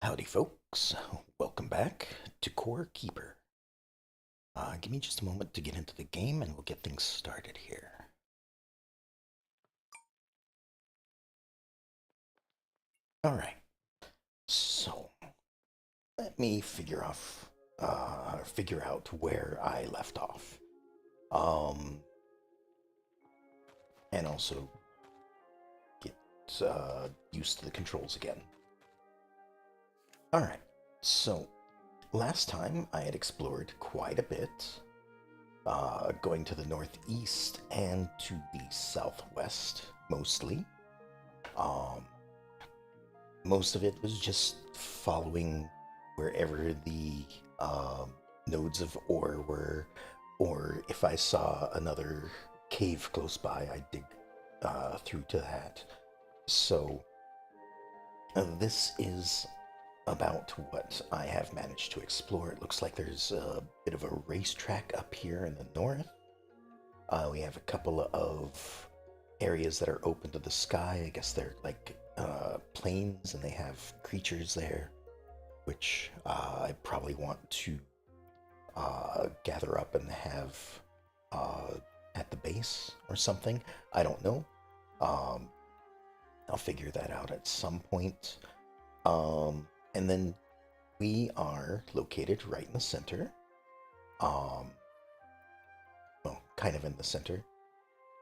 Howdy, folks. Welcome back to Core Keeper. Give me just a moment to get into the game and we'll get things started here. Alright, so let me figure out where I left off. Um, and also get used to the controls again. Alright, so last time I had explored quite a bit, going to the northeast and to the southwest mostly. Um, Most of it was just following wherever the nodes of ore were, or if I saw another cave close by, I'd dig through to that. So, this is about what I have managed to explore. It looks like there's a bit of a racetrack up here in the north. We have a couple of areas that are open to the sky. I guess they're like plains and they have creatures there, which I probably want to gather up and have uh, at the base or something. I don't know. Um, I'll figure that out at some point. And then we are located right in the center. Um, well, kind of in the center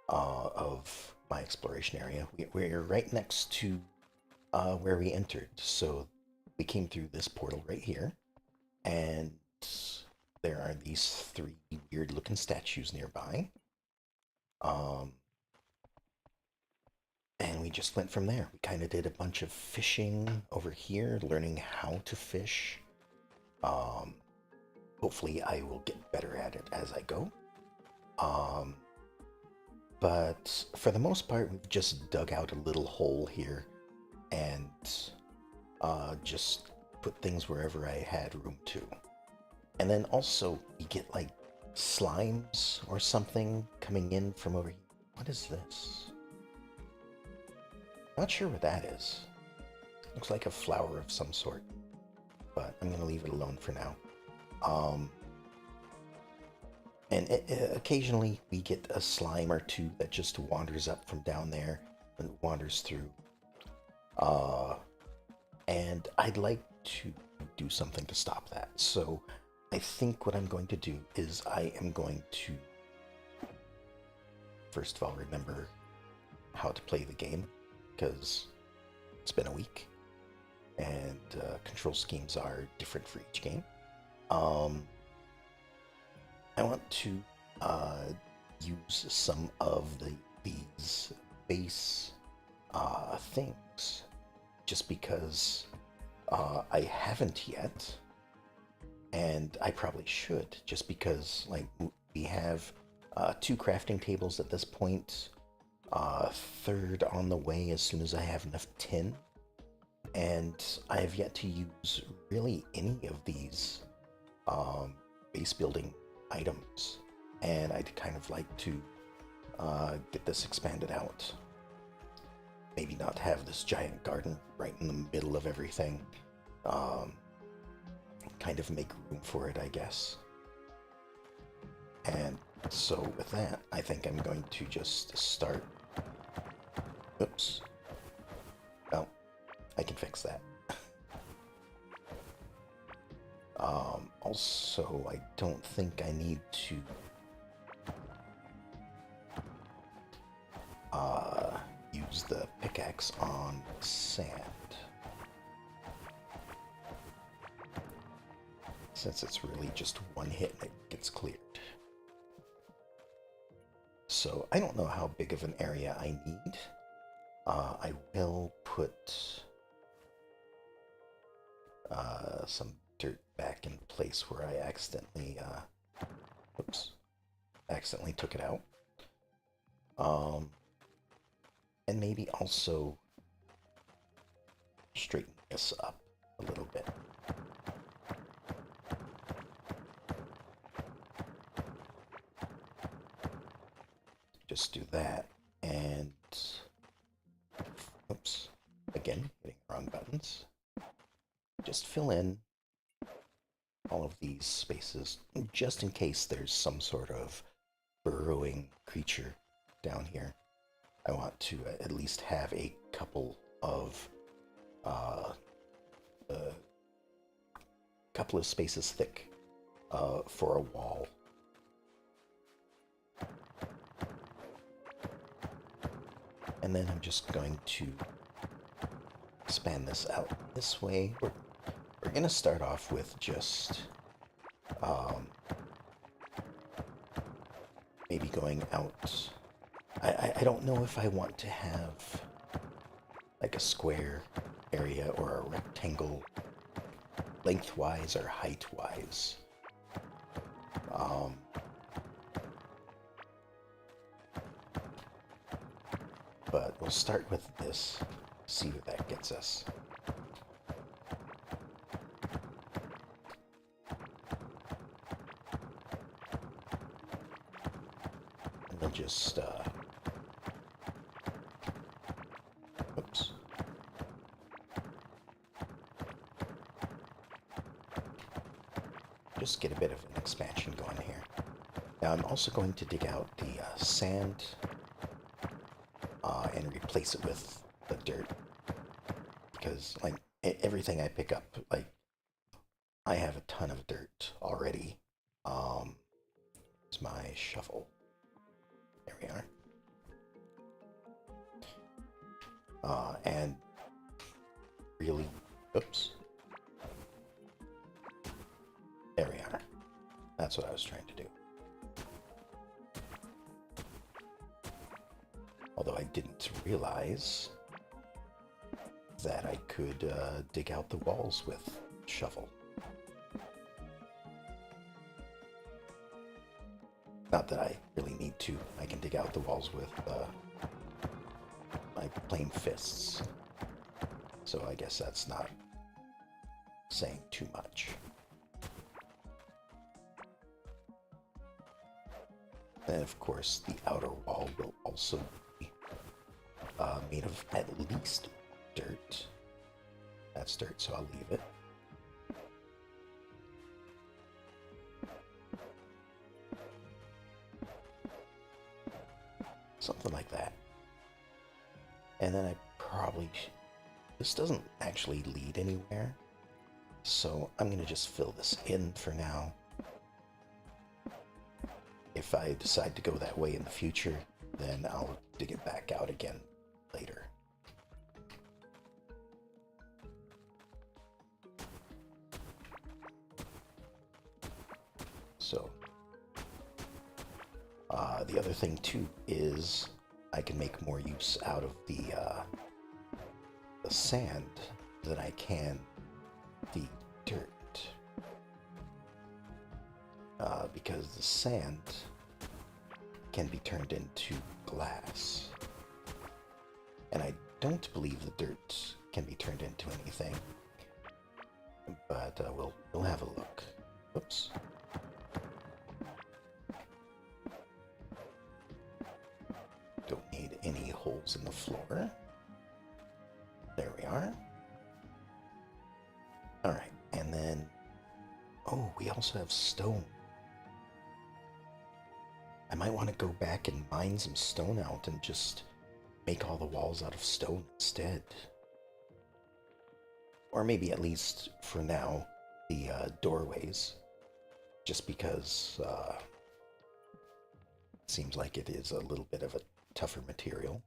of my exploration area. We're right next to where we entered. So we came through this portal right here, and there are these three weird looking statues nearby. Um, and we just went from there. We kind of did a bunch of fishing over here, learning how to fish. Um, Hopefully, I will get better at it as I go. Um, but for the most part, we've just dug out a little hole here and just put things wherever I had room to. And then also, we get like slimes or something coming in from over here. What is this? Not sure what that is. Looks like a flower of some sort, but I'm gonna leave it alone for now. Um, and occasionally we get a slime or two that just wanders up from down there and wanders through. Uh, and I'd like to do something to stop that. So I think what I'm going to do is I am going to first of all remember how to play the game because it's been a week and control schemes are different for each game. Um, I want to use some of these base things just because I haven't yet, and I probably should, just because like we have two crafting tables at this point, third on the way as soon as I have enough tin, and I have yet to use really any of these base building items, and I'd kind of like to get this expanded out. Maybe not have this giant garden right in the middle of everything. Um, Kind of make room for it, I guess. And so with that, I think I'm going to just start. Oops. Oh, I can fix that. Also, I don't think I need to use the pickaxe on sand, since it's really just one hit and it gets cleared. So I don't know how big of an area I need. I will put some dirt back in place where I oops, accidentally took it out. Um, and maybe also straighten this up a little bit. Just do that, and oops, again, hitting the wrong buttons. fill in all of these spaces just in case there's some sort of burrowing creature down here. I want to at least have a uh, couple of spaces thick for a wall. And then I'm just going to expand this out this way. We're going to start off with just maybe going out. I don't know if I want to have like a square area or a rectangle lengthwise or heightwise. But we'll start with this, see where that gets us. And then just, oops. Just get a bit of an expansion going here. Now I'm also going to dig out the sand and replace it with the dirt, because like everything I pick up, like I have a ton of dirt already. It's my shovel. There we are. And really, oops. There we are. That's what I was trying to do. Although I didn't realize that I could dig out the walls with shovel. Not that I really need to. I can dig out the walls with my plain fists. So I guess that's not saying too much. And of course, the outer wall will also be made of at least dirt. That's dirt, so I'll leave it. Something like that. And then I probably... This doesn't actually lead anywhere, so I'm going to just fill this in for now. If I decide to go that way in the future, then I'll dig it back out again later. So, the other thing too is I can make more use out of the sand than I can the dirt. Because the sand can be turned into glass. And I don't believe the dirt can be turned into anything. But we'll have a look. Oops. Don't need any holes in the floor. There we are. Alright, and then... Oh, we also have stone. I might want to go back and mine some stone out and just make all the walls out of stone instead. Or maybe at least, for now, the doorways. Just because it seems like it is a little bit of a tougher material.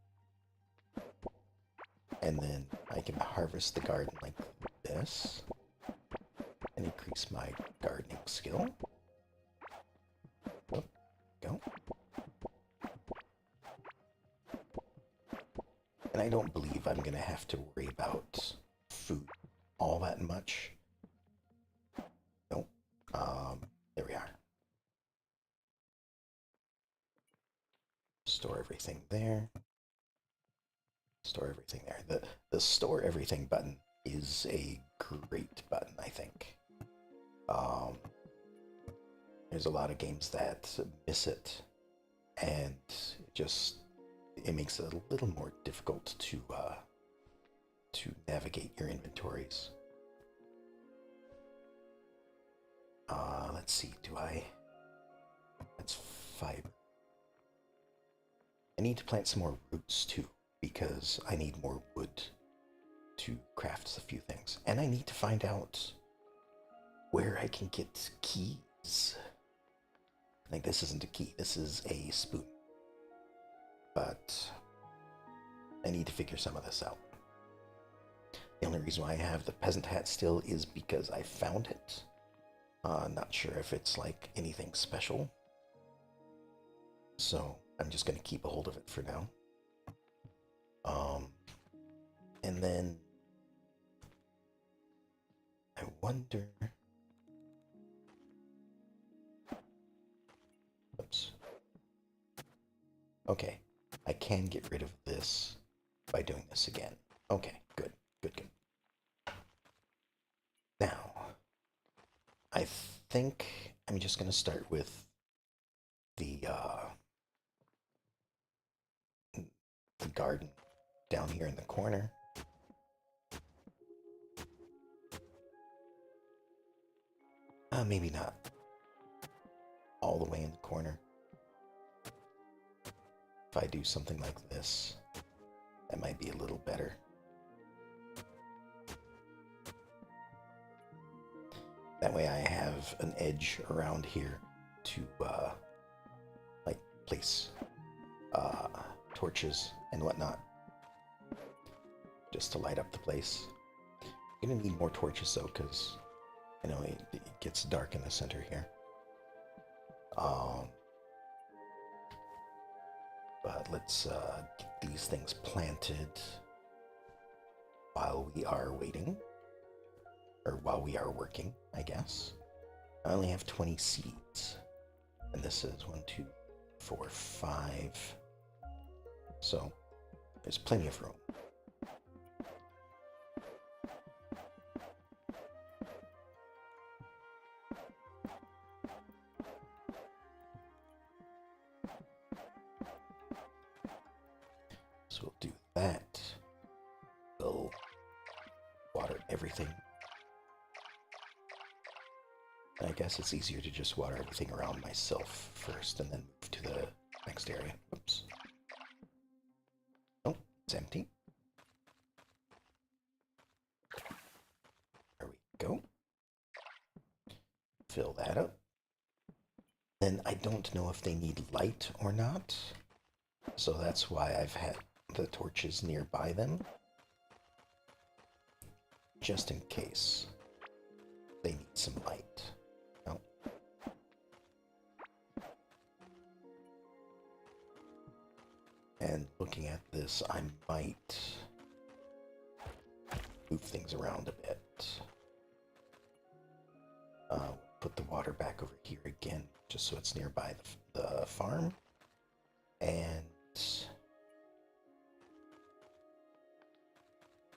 And then I can harvest the garden like this. And increase my gardening skill. Oh, go. And I don't believe I'm going to have to worry about food all that much. Nope. There we are. Store everything there. Store everything there. The store everything button is a great button, I think. There's a lot of games that miss it, and it makes it a little more difficult to navigate your inventories. Let's see, that's fiber. I need to plant some more roots too, because I need more wood to craft a few things. And I need to find out where I can get keys. I think this isn't a key, this is a spoon. But I need to figure some of this out. The only reason why I have the peasant hat still is because I found it. Not sure if it's like anything special. So I'm just going to keep a hold of it for now. And then I wonder... Oops. Okay, I can get rid of this by doing this again. Okay, good, good, good. Now, I think I'm just going to start with the garden down here in the corner. Maybe not all the way in the corner. If I do something like this, that might be a little better. That way I have an edge around here to like place torches and whatnot, just to light up the place. I'm gonna need more torches though, because you know it gets dark in the center here. But let's get these things planted while we are waiting, or while we are working, I guess. I only have 20 seeds, and this is 1, 2, 4, 5. So there's plenty of room. So we'll do that. We'll water everything. And I guess it's easier to just water everything around myself first and then move to the next area. Oops. Oh, it's empty. There we go. Fill that up. Then I don't know if they need light or not. So that's why I've had the torches nearby them. Just in case they need some light. No. And looking at this, I might move things around a bit. Put the water back over here again, just so it's nearby the farm. And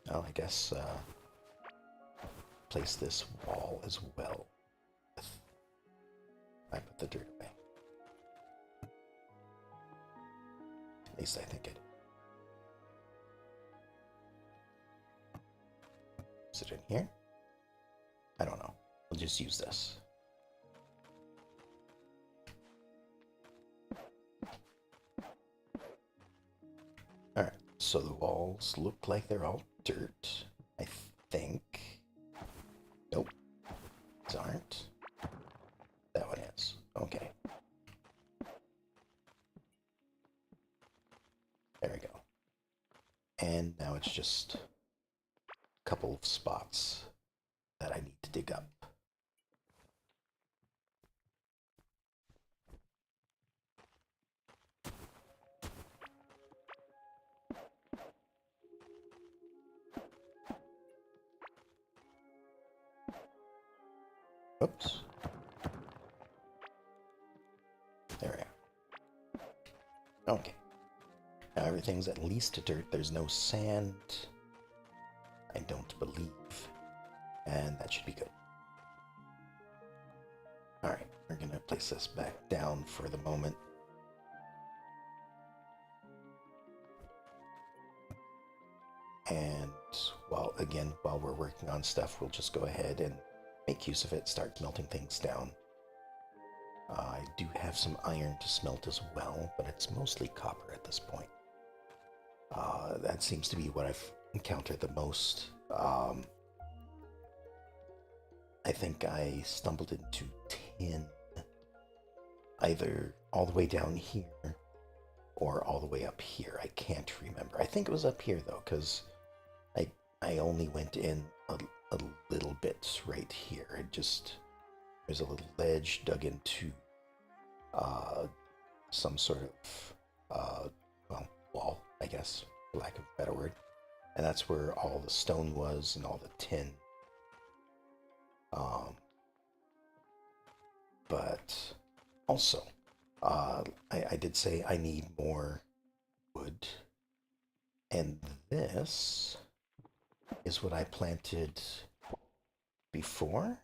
I guess place this wall as well. I put the dirt away. At least I think it. Is it in here? I don't know. We'll just use this. Alright, so the walls look like they're all dirt, I think. Nope, these aren't. That one is. Okay. There we go. And now it's just a couple of spots that I need to dig up. Oops. There we are. Okay. Now everything's at least dirt. There's no sand. I don't believe. And that should be good. Alright, we're gonna place this back down for the moment. And while we're working on stuff, we'll just go ahead and make use of it, start melting things down. I do have some iron to smelt as well, but it's mostly copper at this point. That seems to be what I've encountered the most. I think I stumbled into tin, either all the way down here or all the way up here. I can't remember. I think it was up here though, because I only went in a little bit right here. There's a little ledge dug into some sort of wall, I guess, for lack of a better word. And that's where all the stone was and all the tin. But also, I did say I need more wood, and this is what I planted before,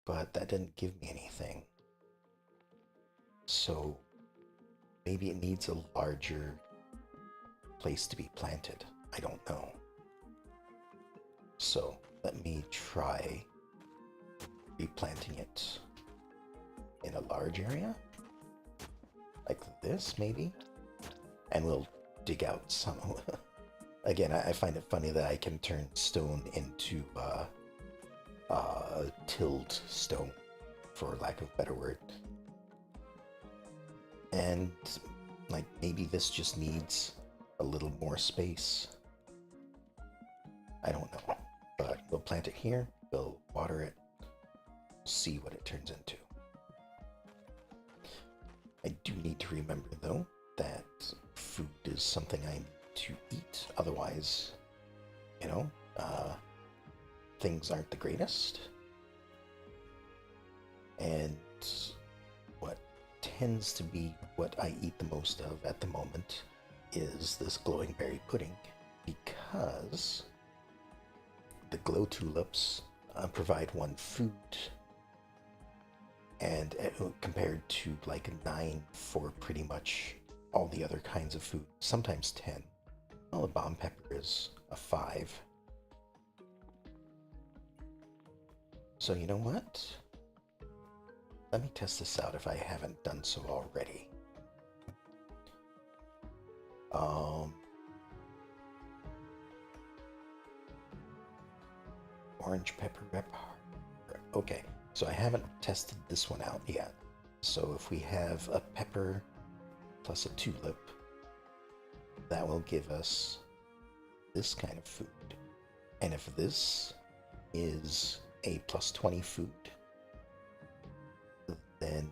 but that didn't give me anything. So maybe it needs a larger place to be planted. I don't know. So let me try replanting it in a large area, like this maybe, and we'll dig out some. Again, I find it funny that I can turn stone into tilled stone, for lack of a better word. And like maybe this just needs a little more space. I don't know, but we'll plant it here, we'll water it, see what it turns into. I do need to remember though that food is something I need to eat, otherwise, you know, things aren't the greatest. And what tends to be what I eat the most of at the moment is this glowing berry pudding, because the glow tulips provide 1 food, and compared to like 9 for pretty much all the other kinds of food, sometimes 10. Well, the bomb pepper is a 5. So you know what? Let me test this out if I haven't done so already. Orange pepper rep. Okay, so I haven't tested this one out yet. So if we have a pepper plus a tulip, that will give us this kind of food. And if this is a plus 20 food, then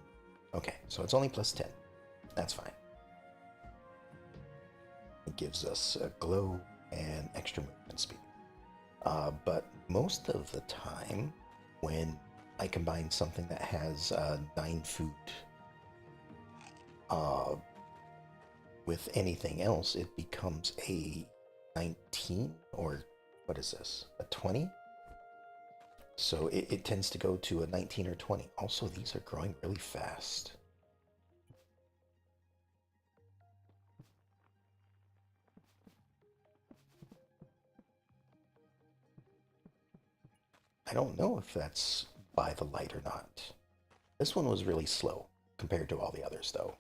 okay, so it's only plus 10. That's fine. It gives us a glow and extra movement speed. But most of the time, when I combine something that has 9 food with anything else, it becomes a 19, or what is this, a 20? So it tends to go to a 19 or 20. Also, these are growing really fast. I don't know if that's by the light or not. This one was really slow compared to all the others, though.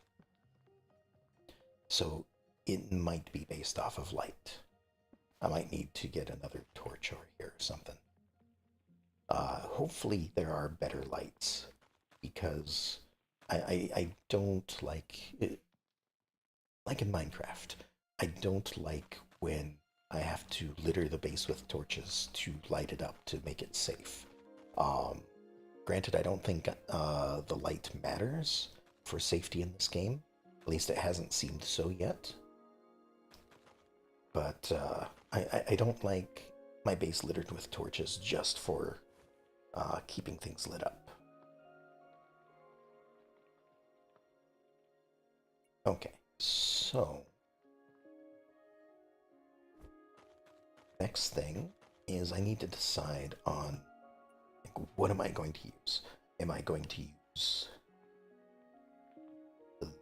So it might be based off of light. I might need to get another torch over here or something. Hopefully there are better lights, because I don't like it. Like in Minecraft, I don't like when I have to litter the base with torches to light it up to make it safe. Granted, I don't think the light matters for safety in this game. At least it hasn't seemed so yet. But I don't like my base littered with torches just for keeping things lit up. Okay, so next thing is I need to decide on, like, what am I going to use? Am I going to use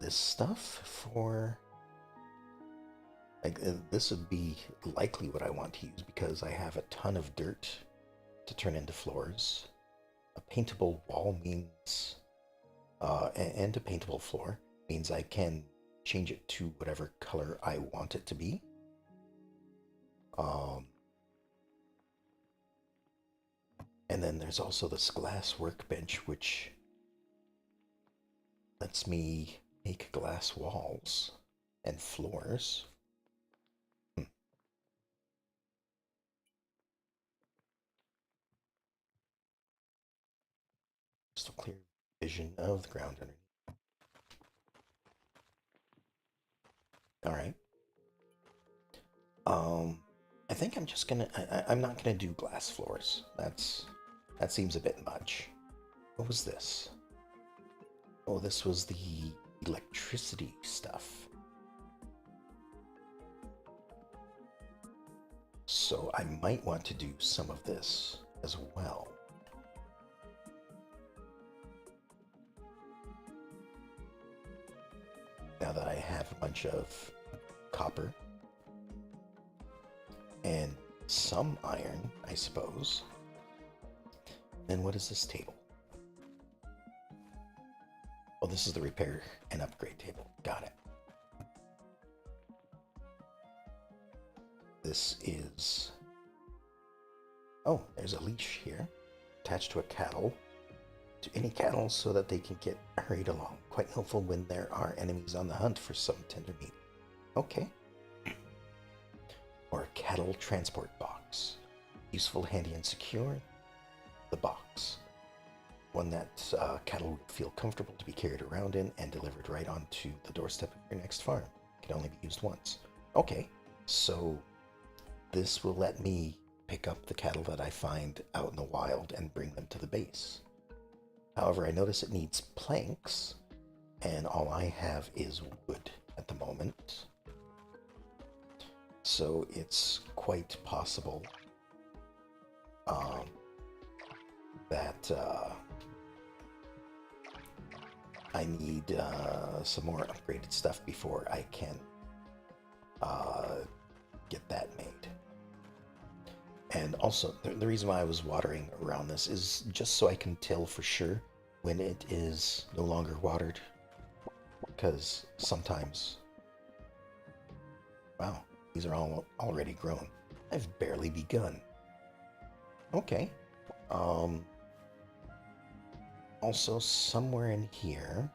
this stuff for, like, this would be likely what I want to use because I have a ton of dirt to turn into floors. A paintable wall means, and a paintable floor means I can change it to whatever color I want it to be. Um, and then there's also this glass workbench, which lets me make glass walls and floors. Just a clear vision of the ground underneath. All right. I think I'm just gonna. I'm not gonna do glass floors. That seems a bit much. What was this? Oh, this was the electricity stuff. So I might want to do some of this as well. Now that I have a bunch of copper and some iron, I suppose. Then what is this table? Oh, this is the repair and upgrade table. Got it. This is... Oh, there's a leash here attached to a cattle. To any cattle so that they can get hurried along. Quite helpful when there are enemies on the hunt for some tender meat. Okay. Or a cattle transport box. Useful, handy, and secure. The box. One that cattle would feel comfortable to be carried around in and delivered right onto the doorstep of your next farm. It can only be used once. Okay, so this will let me pick up the cattle that I find out in the wild and bring them to the base. However, I notice it needs planks, and all I have is wood at the moment. So it's quite possible that I need some more upgraded stuff before I can get that made. And also, the reason why I was watering around this is just so I can tell for sure when it is no longer watered. Because sometimes... Wow, these are all already grown. I've barely begun. Okay. Also, somewhere in here,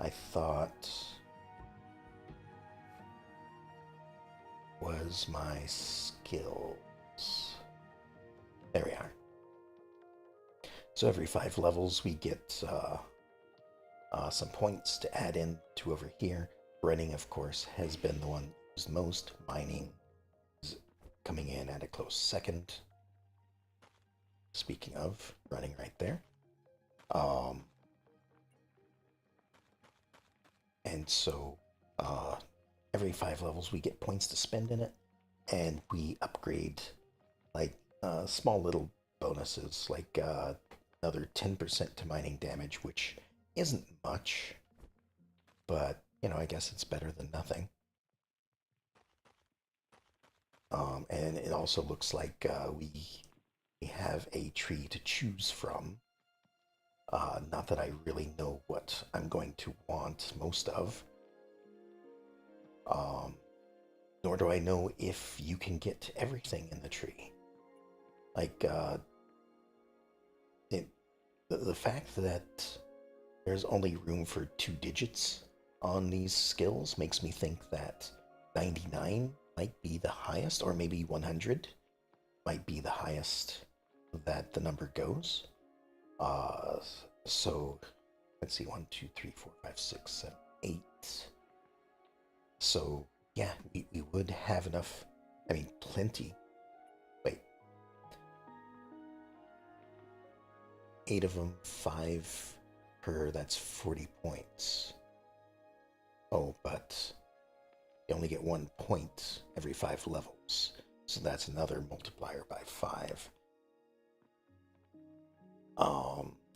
I thought was my skills. There we are. So every 5 levels, we get some points to add in to over here. Running, of course, has been the one used most. Mining is coming in at a close second. Speaking of, running right there. And so every 5 levels we get points to spend in it, and we upgrade like small little bonuses, like another 10% to mining damage, which isn't much, but you know, I guess it's better than nothing. And it also looks like we have a tree to choose from. Not that I really know what I'm going to want most of. Nor do I know if you can get everything in the tree. Like, the fact that there's only room for 2 digits on these skills makes me think that 99 might be the highest, or maybe 100 might be the highest that the number goes. So let's see, 1, 2, 3, 4, 5, 6, 7, 8. So yeah, we would have enough. I mean, plenty. Wait, 8 of them, 5 per. That's 40 points. Oh, but you only get 1 point every 5 levels, so that's another multiplier by 5.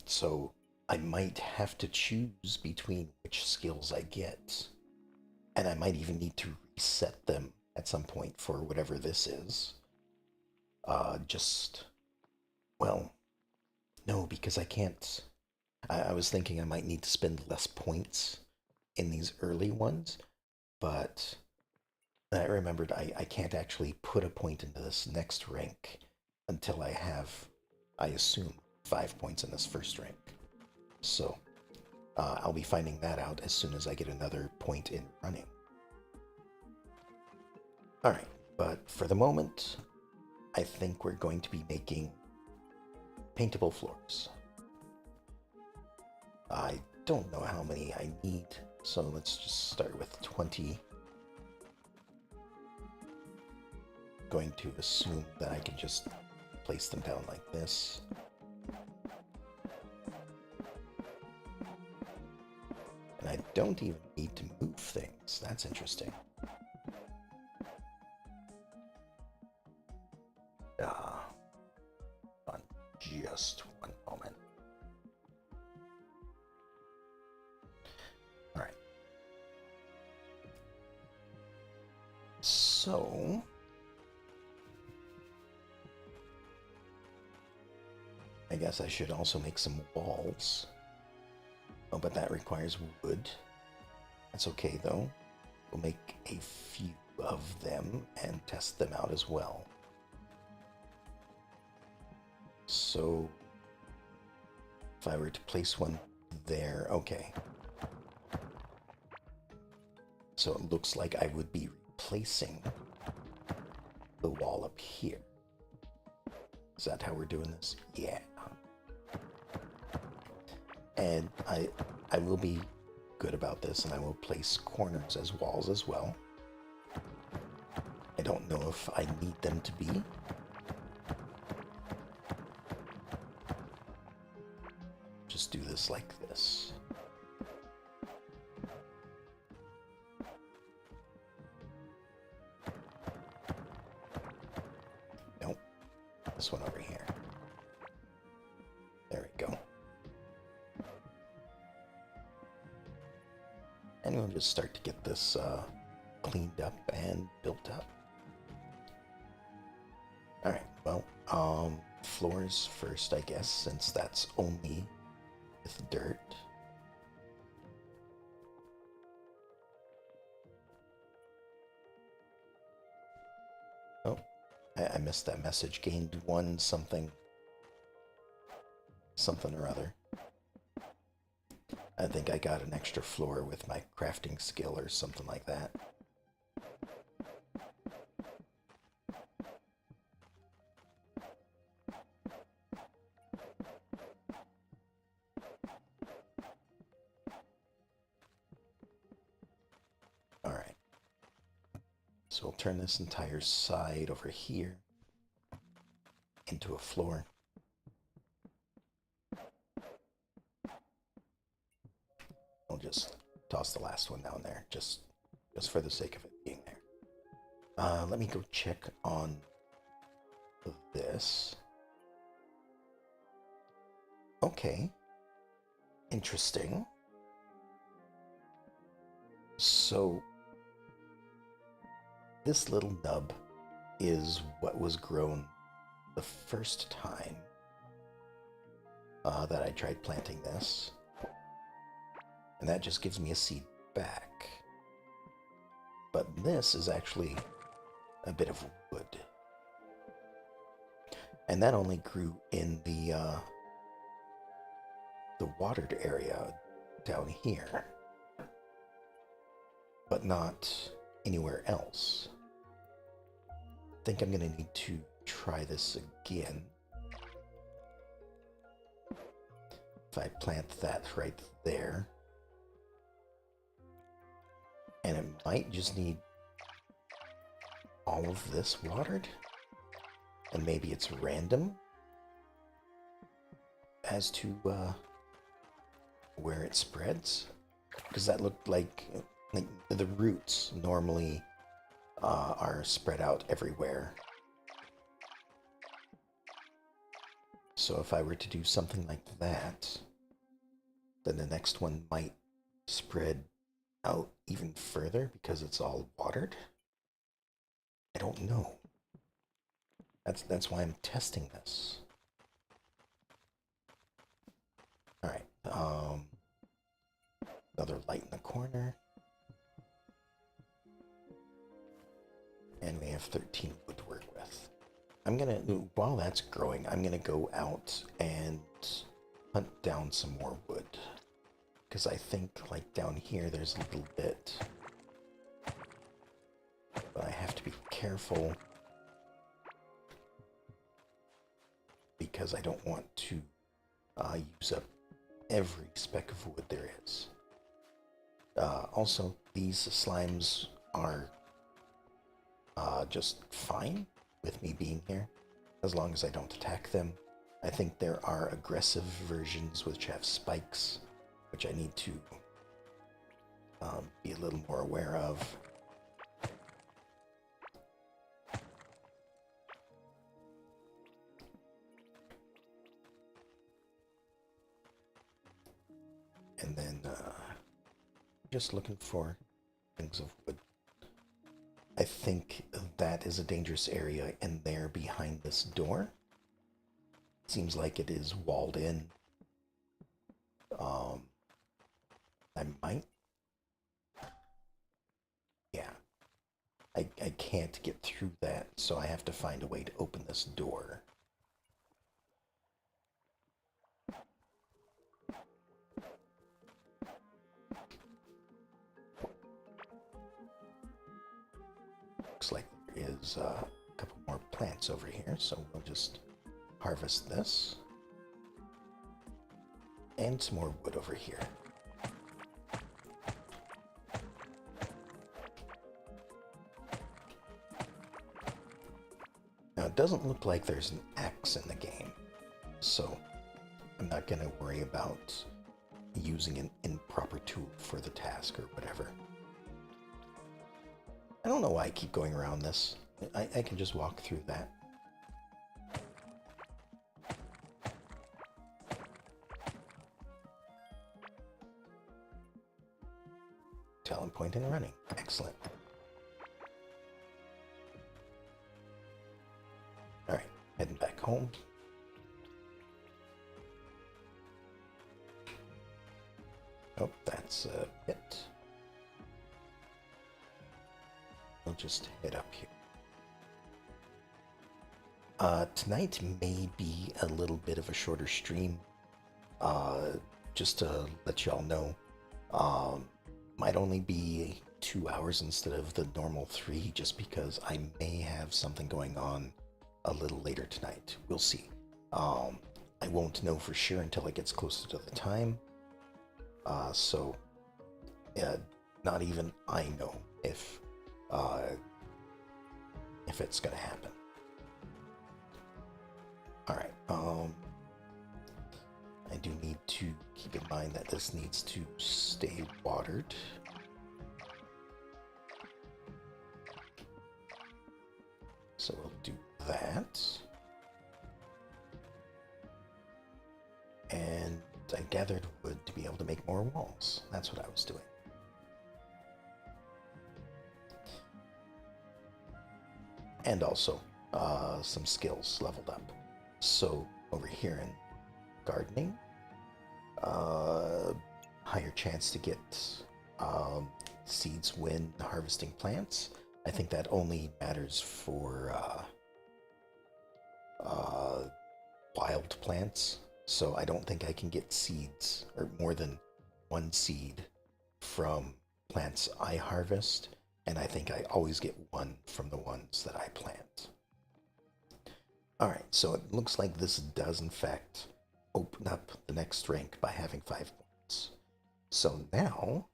So I might have to choose between which skills I get, and I might even need to reset them at some point for whatever this is. Just Well, no, because I can't. I was thinking I might need to spend less points in these early ones, but I remembered I can't actually put a point into this next rank until I have, I assume, 5 points in this first rank. So I'll be finding that out as soon as I get another point in running. Alright, but for the moment, I think we're going to be making paintable floors. I don't know how many I need, so let's just start with 20. Going to assume that I can just place them down like this. And I don't even need to move things. That's interesting. On just one moment. All right. So I guess I should also make some walls. Oh, but that requires wood. That's okay though. We'll make a few of them and test them out as well. So if I were to place one there, okay. So it looks like I would be replacing the wall up here. Is that how we're doing this? Yeah. And I will be good about this, and I will place corners as walls as well. I don't know if I need them to be. Just do this like this. Nope. This one over here. There we go. And we'll just start to get this cleaned up and built up. Alright, well, floors first, I guess, since that's only with dirt. Oh, I missed that message. Gained one something or other. I think I got an extra floor with my crafting skill or something like that. Alright. So we'll turn this entire side over here into a floor. I'll just toss the last one down there, just for the sake of it being there. Let me go check on this. Okay. Interesting. So, this little nub is what was grown the first time that I tried planting this. And that just gives me a seed back. But this is actually a bit of wood. And that only grew in the watered area down here. But not anywhere else. I think I'm gonna need to try this again. If I plant that right there. And it might just need all of this watered. And maybe it's random as to where it spreads. Because that looked like the roots normally are spread out everywhere. So if I were to do something like that, then the next one might spread out even further because it's all watered. I don't know. That's why I'm testing this. Alright, another light in the corner. And we have 13 wood to work with. While that's growing, I'm gonna go out and hunt down some more wood. Because I think, like, down here there's a little bit. But I have to be careful. Because I don't want to use up every speck of wood there is. Also, these slimes are just fine with me being here, as long as I don't attack them. I think there are aggressive versions which have spikes, which I need to be a little more aware of. And then just looking for things of wood. I think that is a dangerous area in there behind this door. Seems like it is walled in. I might. Yeah. I can't get through that, so I have to find a way to open this door. Looks like there is a couple more plants over here, so we'll just harvest this. And some more wood over here. Now, it doesn't look like there's an axe in the game, so I'm not going to worry about using an improper tool for the task or whatever. I don't know why I keep going around this. I can just walk through that. Talent point and running. Excellent. Alright, heading back home. Oh, that's a bit. We'll just head up here. Tonight may be a little bit of a shorter stream. Just to let y'all know, might only be 2 hours instead of the normal 3, just because I may have something going on a little later tonight. We'll see. I won't know for sure until it gets closer to the time. So not even I know if it's gonna happen. Alright, I do need to keep in mind that this needs to stay watered. So we'll do that. And I gathered wood to be able to make more walls. That's what I was doing. And also some skills leveled up. So over here in gardening, higher chance to get seeds when harvesting plants. I think that only matters for wild plants. So I don't think I can get seeds, or more than one seed, from plants I harvest. And I think I always get one from the ones that I plant. Alright, so it looks like this does in fact open up the next rank by having 5 points. So now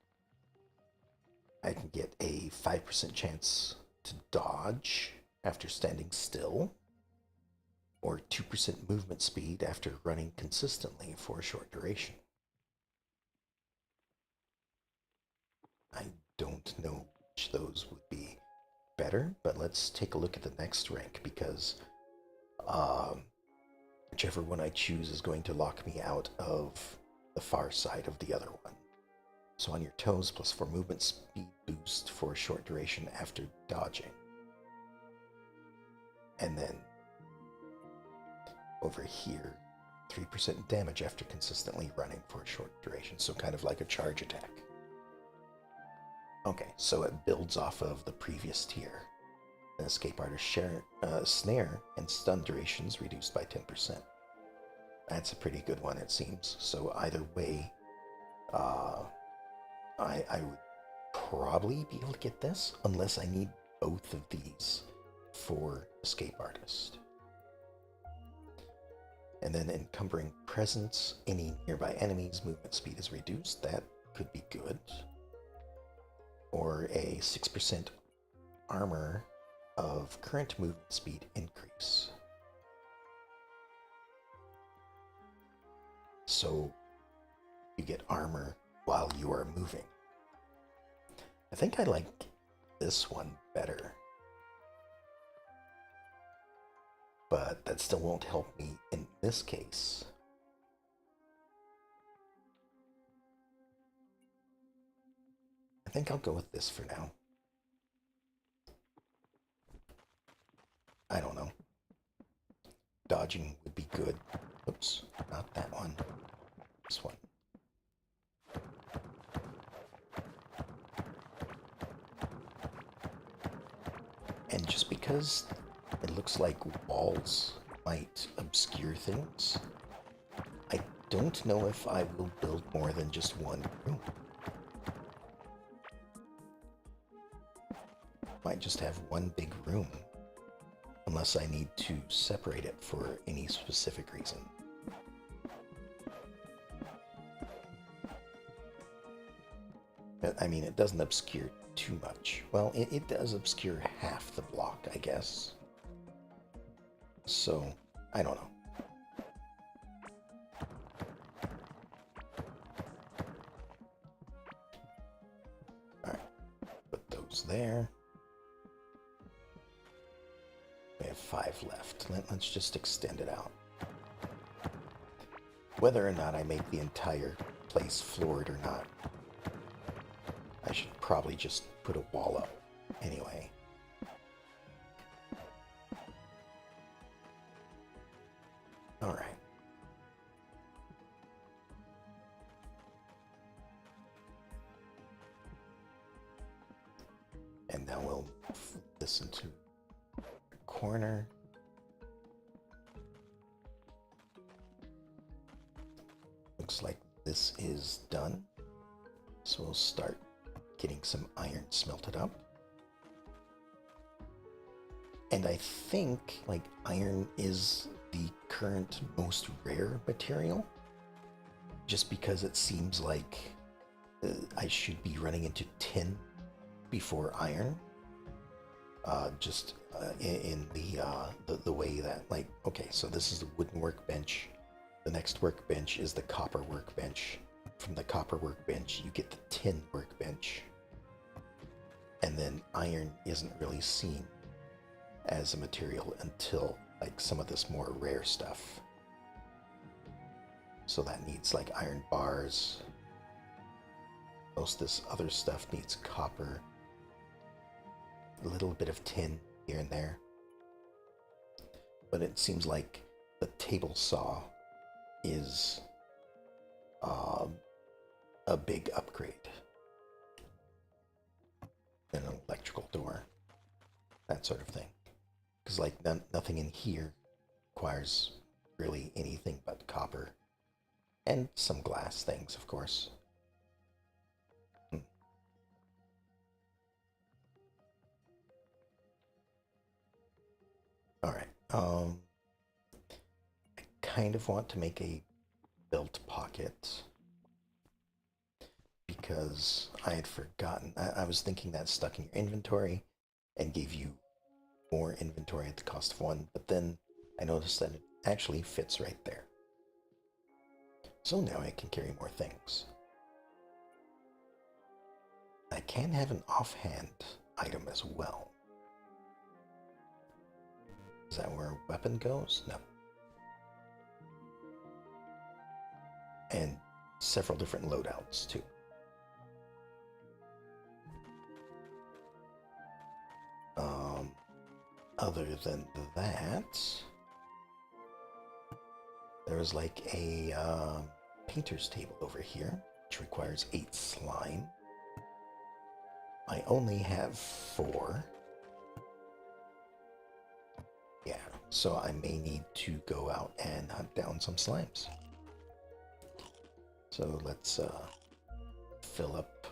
I can get a 5% chance to dodge after standing still, or 2% movement speed after running consistently for a short duration. I don't know which those would be better, but let's take a look at the next rank, because whichever one I choose is going to lock me out of the far side of the other one. So on your toes, +4 movement speed boost for a short duration after dodging. And then over here, 3% damage after consistently running for a short duration, so kind of like a charge attack. Okay, so it builds off of the previous tier. An escape artist snare and stun durations reduced by 10%. That's a pretty good one, it seems. So either way, I would probably be able to get this, unless I need both of these for escape artist. And then encumbering presence, any nearby enemies' movement speed is reduced. That could be good. Or a 6% armor of current movement speed increase. So you get armor while you are moving. I think I like this one better. But that still won't help me in this case. I think I'll go with this for now. I don't know. Dodging would be good. Oops, not that one. This one. And just because it looks like walls might obscure things, I don't know if I will build more than just one room. Might just have one big room, unless I need to separate it for any specific reason. But, I mean, it doesn't obscure too much. Well, it does obscure half the block, I guess. So, I don't know. Alright, put those there. We have 5 left. Let's just extend it out. Whether or not I make the entire place floored or not, I should probably just put a wall up anyway. All right. And now we'll flip this into a corner. Looks like this is done. So we'll start getting some iron smelted up. And I think, like, iron is the current most rare material, just because it seems like I should be running into tin before iron. In the way that, like, okay, so this is the wooden workbench. The next workbench is the copper workbench. From the copper workbench, you get the tin workbench. And then iron isn't really seen as a material until, like, some of this more rare stuff. So that needs, like, iron bars. Most of this other stuff needs copper. A little bit of tin here and there. But it seems like the table saw is a big upgrade. And an electrical door. That sort of thing. Because, like, nothing in here requires really anything but copper. And some glass things, of course. Alright, I kind of want to make a belt pocket. Because I had forgotten. I was thinking that stuck in your inventory and gave you more inventory at the cost of 1, but then I noticed that it actually fits right there. So now I can carry more things. I can have an offhand item as well. Is that where a weapon goes? No. And several different loadouts too. Other than that, there's like a painter's table over here, which requires 8 slime. I only have 4. Yeah, so I may need to go out and hunt down some slimes. So let's fill up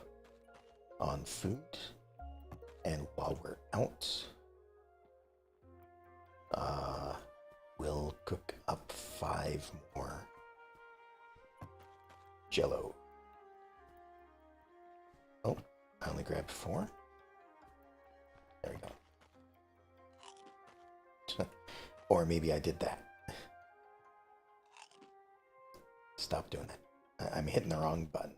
on food. And while we're out, we'll cook up 5 more Jello. Oh, I only grabbed 4. There we go. Or maybe I did that. Stop doing that. I'm hitting the wrong button.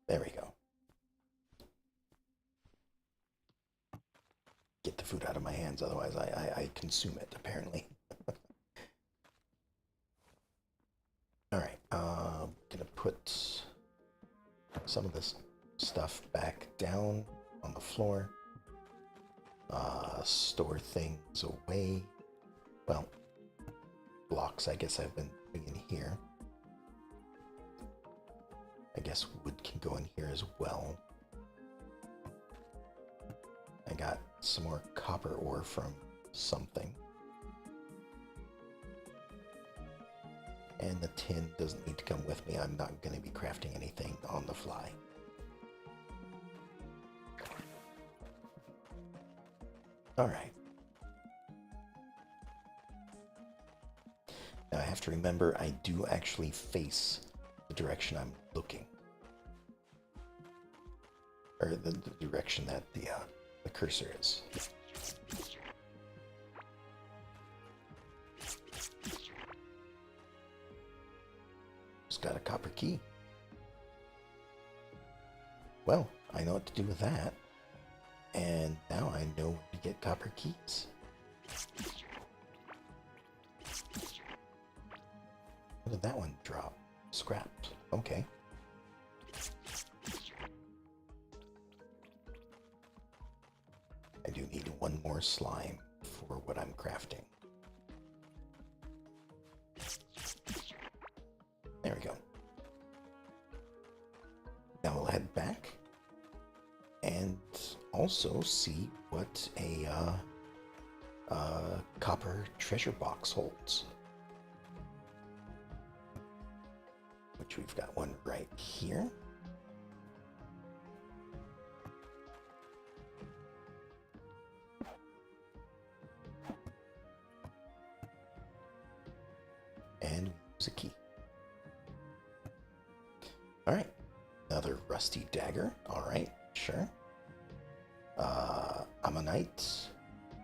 There we go. Get the food out of my hands, otherwise I consume it, apparently. Alright, gonna put some of this stuff back down on the floor. Store things away. Well, blocks I guess I've been putting in here. I guess wood can go in here as well. I got some more copper ore from something. And the tin doesn't need to come with me. I'm not going to be crafting anything on the fly. Alright. Now I have to remember I do actually face the direction I'm looking. Or the direction that the cursor is. Just got a copper key. Well, I know what to do with that. And now I know where to get copper keys. What did that one drop? Scrapped. Okay. I do need 1 more slime for what I'm crafting. There we go. Now we'll head back and also see what a copper treasure box holds. Which we've got one right here. And use a key. Alright. Another rusty dagger. Alright, sure. Ammonite.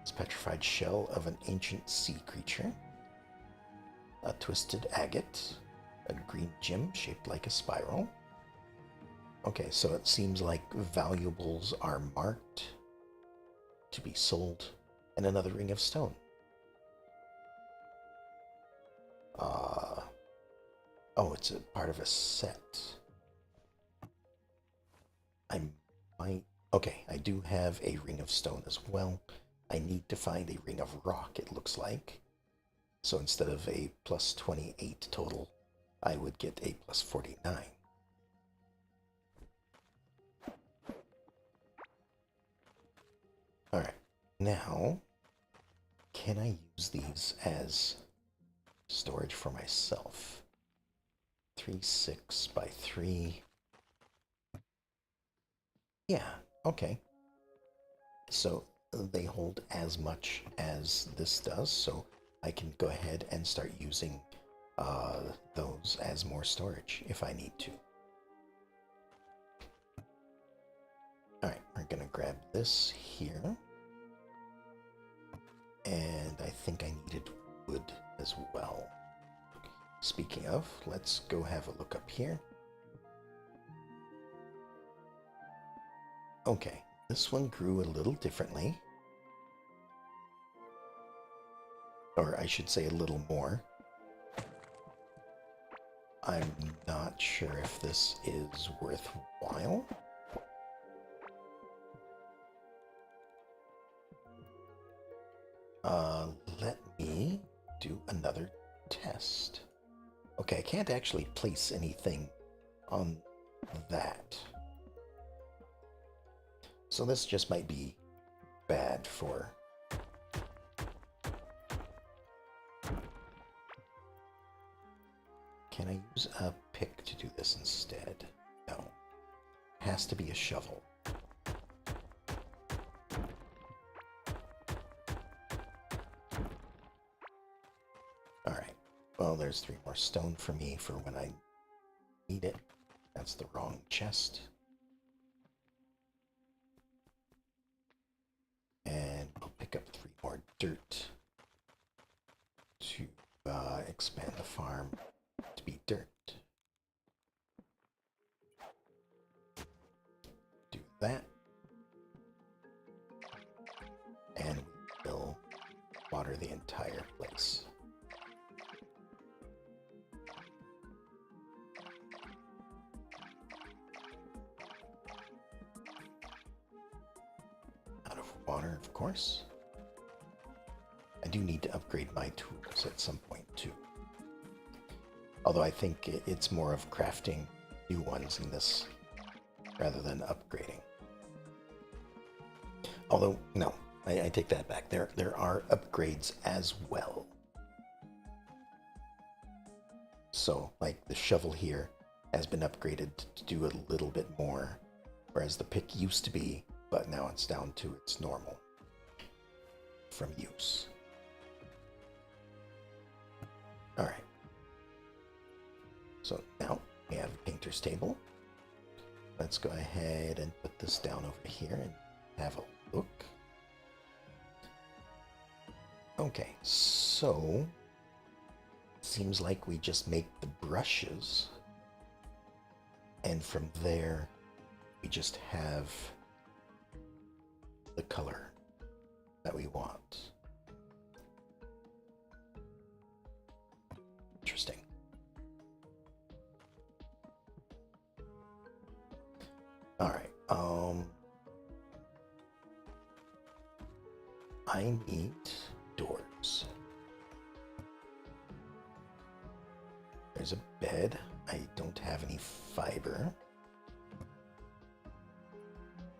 It's petrified shell of an ancient sea creature. A twisted agate. A green gem shaped like a spiral. Okay, so it seems like valuables are marked to be sold. And another ring of stone. Oh, it's a part of a set. I might... Okay, I do have a ring of stone as well. I need to find a ring of rock, it looks like. So instead of a plus 28 total, I would get a plus 49. Alright, now, can I use these as storage for myself? 3, 6 by 3. Yeah, okay. So they hold as much as this does, so I can go ahead and start using those as more storage if I need to. Alright, we're gonna grab this here. And I think I needed wood as well. Speaking of, let's go have a look up here. Okay, this one grew a little differently. Or I should say a little more. I'm not sure if this is worthwhile. Let me do another test. Okay, I can't actually place anything on that. So this just might be bad for... Can I use a pick to do this instead? No. Has to be a shovel. Alright. Well, there's 3 more stone for me for when I need it. That's the wrong chest. And we'll pick up 3 more dirt to expand the farm to be dirt. Do that. And we will water the entire place. Out of water, of course. I do need to upgrade my tools at some point too. Although I think it's more of crafting new ones in this rather than upgrading. Although, no, I take that back. There are upgrades as well. So, like the shovel here has been upgraded to do a little bit more, whereas the pick used to be, but now it's down to its normal from use. Alright. So now we have a painter's table. Let's go ahead and put this down over here and have a look. Okay, so seems like we just make the brushes, and from there we just have the color that we want. Interesting. All right. I need doors. There's a bed. I don't have any fiber.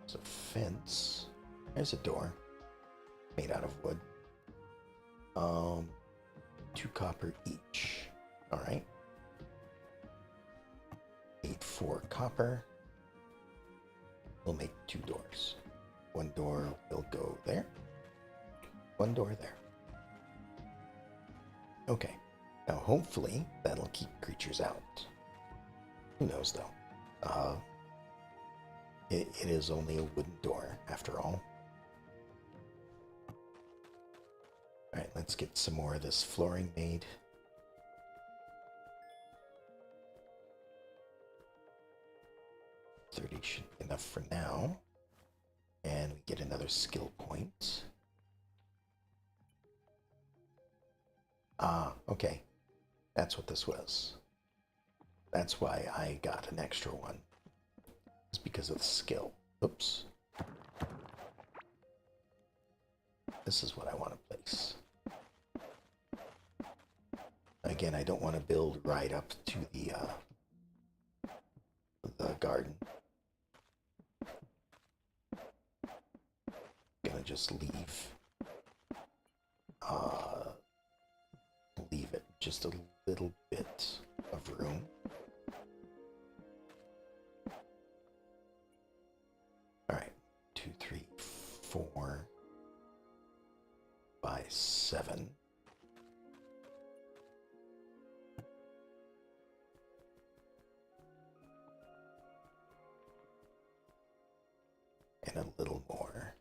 There's a fence. There's a door made out of wood. 2 copper each. All right. Need 4 copper. We'll make 2 doors. 1 door will go there. 1 door there. Okay. Now hopefully that'll keep creatures out. Who knows though? It is only a wooden door after all. Alright, let's get some more of this flooring made. $30 should be enough for now. And we get another skill point. Ah, okay. That's what this was. That's why I got an extra one. It's because of the skill. Oops. This is what I want to place. Again, I don't want to build right up to the garden. Gonna just leave it just a little bit of room. All right, 2, 3, 4 by 7. And a little more.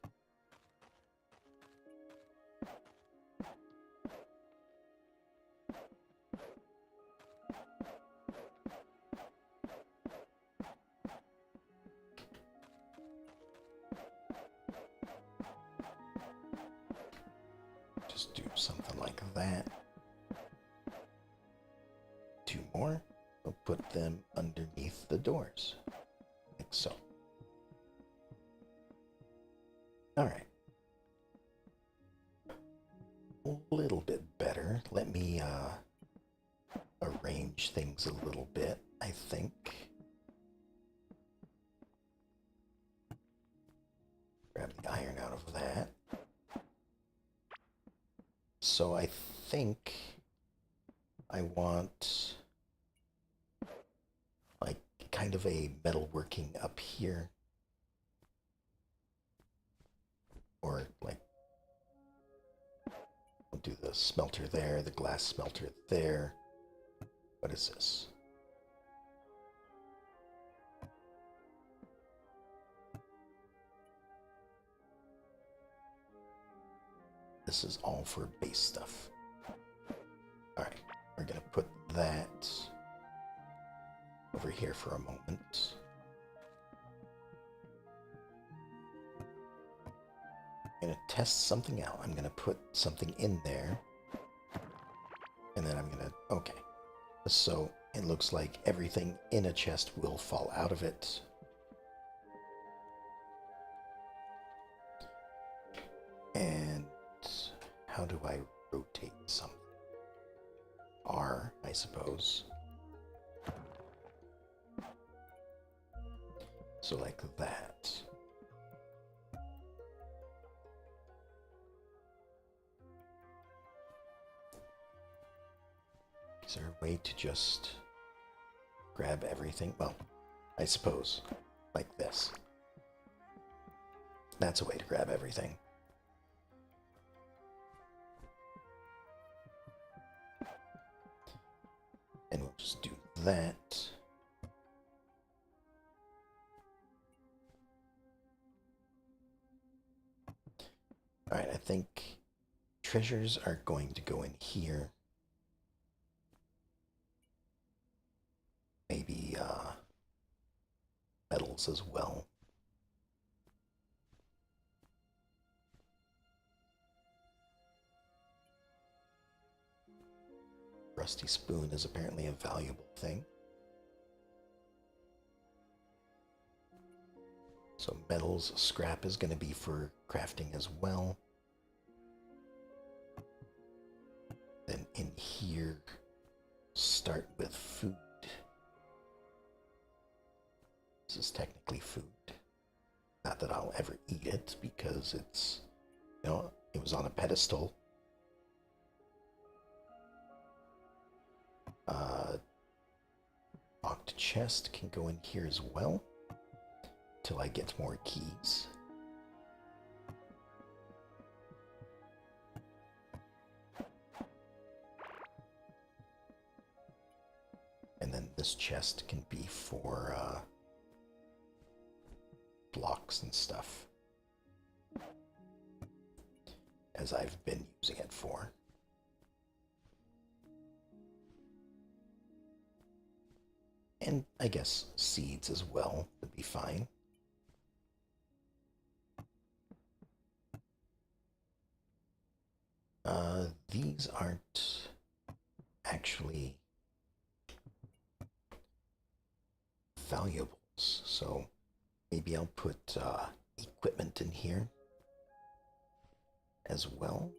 Just do something like that. 2 more. We'll put them underneath the doors, like so. All right. little bit better. Let me arrange things a little bit, I think. Grab the iron out of that. So I think I want like kind of a metalworking up here. Or like we'll do the smelter there, the glass smelter there. What is this? This is all for base stuff. Alright, we're gonna put that over here for a moment. I'm gonna test something out. I'm gonna put something in there. And then I'm gonna, okay. So it looks like everything in a chest will fall out of it. And how do I rotate something? R, I suppose. So like that. Is there a way to just grab everything? Well, I suppose like this. That's a way to grab everything. And we'll just do that. Alright, I think treasures are going to go in here. Maybe metals as well. Rusty spoon is apparently a valuable thing. So metals, scrap is going to be for crafting as well. Then in here, start with food. This is technically food. Not that I'll ever eat it because it's, you know, it was on a pedestal. Locked chest can go in here as well till I get more keys. And then this chest can be for blocks and stuff, as I've been using it for. And I guess seeds as well would be fine. These aren't actually valuables, so maybe I'll put equipment in here as well.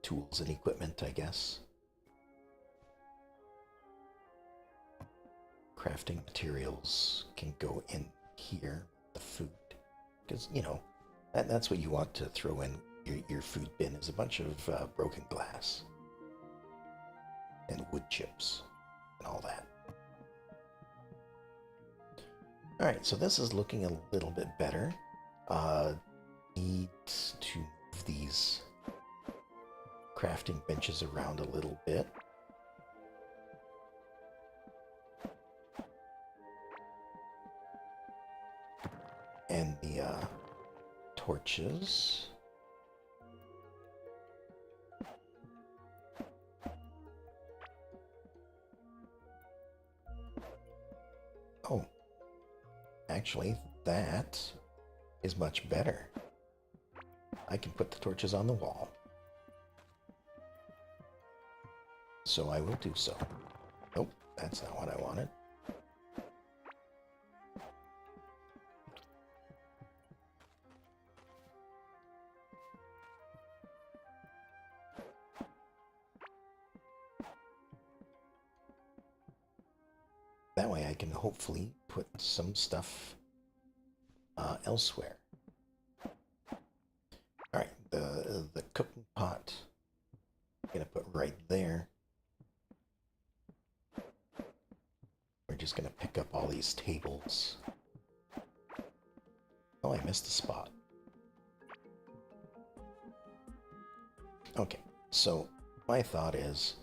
Tools and equipment, I guess. Crafting materials can go in here, the food. Because, you know, that's what you want to throw in your food bin, is a bunch of broken glass. And wood chips and all that. Alright, so this is looking a little bit better. Need to move these crafting benches around a little bit. And the torches. Oh, actually, that is much better. I can put the torches on the wall. So I will do so. Nope, that's not what I wanted. That way I can hopefully put some stuff elsewhere. Alright, the cooking pot I'm gonna put right there. We're just gonna pick up all these tables. Oh, I missed a spot. Okay, so my thought is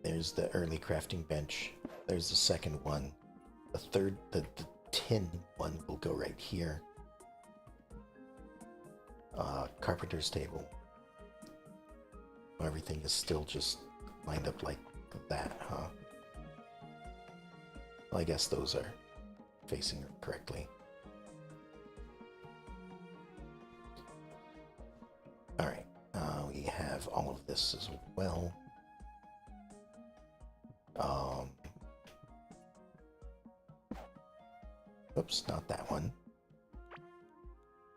there's the early crafting bench. There's the second one. The third, the tin one will go right here. Carpenter's table. Everything is still just lined up like that, huh? Well, I guess those are facing correctly. Alright, we have all of this as well. Oops, not that one.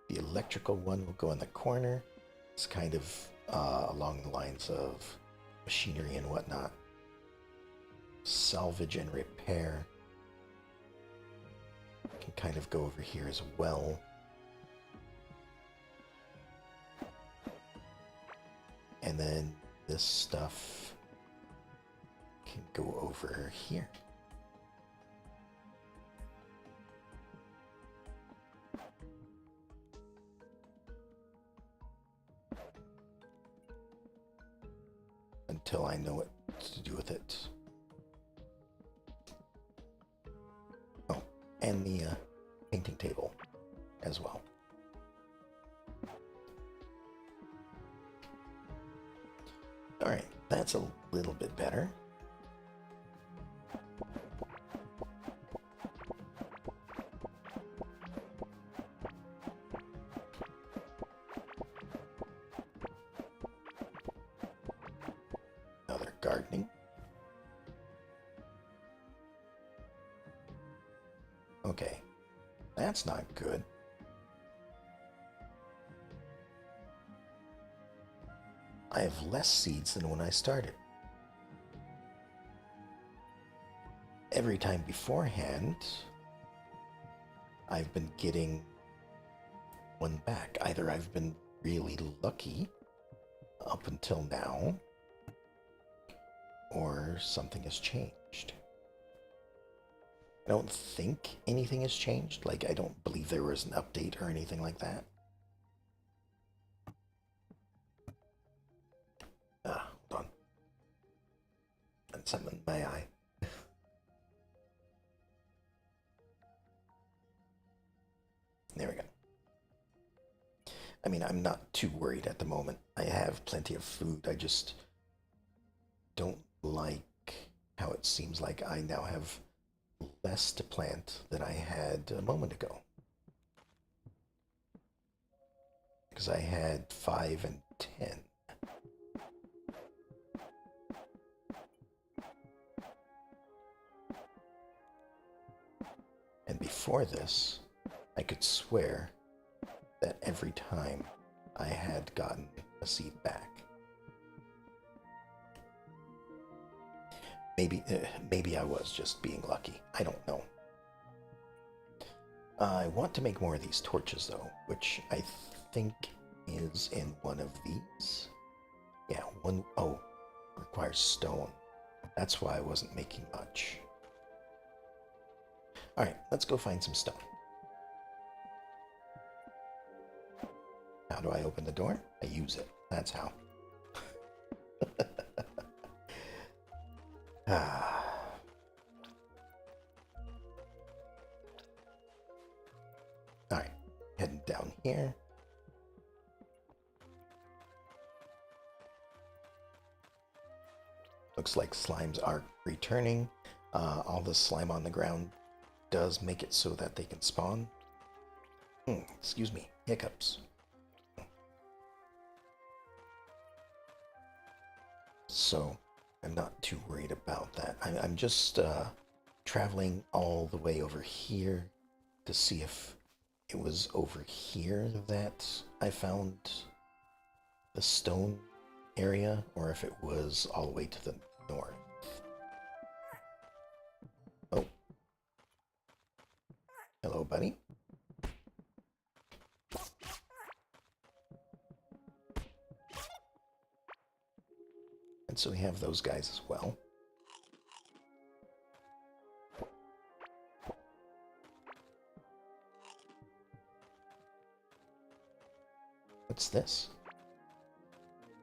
The electrical one will go in the corner. It's kind of along the lines of machinery and whatnot. Salvage and repair can kind of go over here as well. And then this stuff can go over here. Until I know what to do with it. Oh, and the painting table as well. Alright, that's a little bit better. Another gardening. Okay, that's not good. I have less seeds than when I started. Every time beforehand, I've been getting one back. Either I've been really lucky up until now, or something has changed. I don't think anything has changed. Like, I don't believe there was an update or anything like that. Hold on. And something in my eye. There we go. I mean, I'm not too worried at the moment. I have plenty of food. I just don't like how it seems like I now have less to plant than I had a moment ago. Because I had 5 and 10. And before this, I could swear that every time I had gotten a seed back. Maybe I was just being lucky. I don't know. I want to make more of these torches though, which I think is in one of these. Yeah, one, oh, requires stone. That's why I wasn't making much. Alright, let's go find some stone. How do I open the door? I use it. That's how. Alright, heading down here. Looks like slimes are returning. All the slime on the ground does make it so that they can spawn. Excuse me, hiccups. So I'm not too worried about that. I'm just traveling all the way over here to see if it was over here that I found the stone area, or if it was all the way to the north. Hello, buddy. And so we have those guys as well. What's this?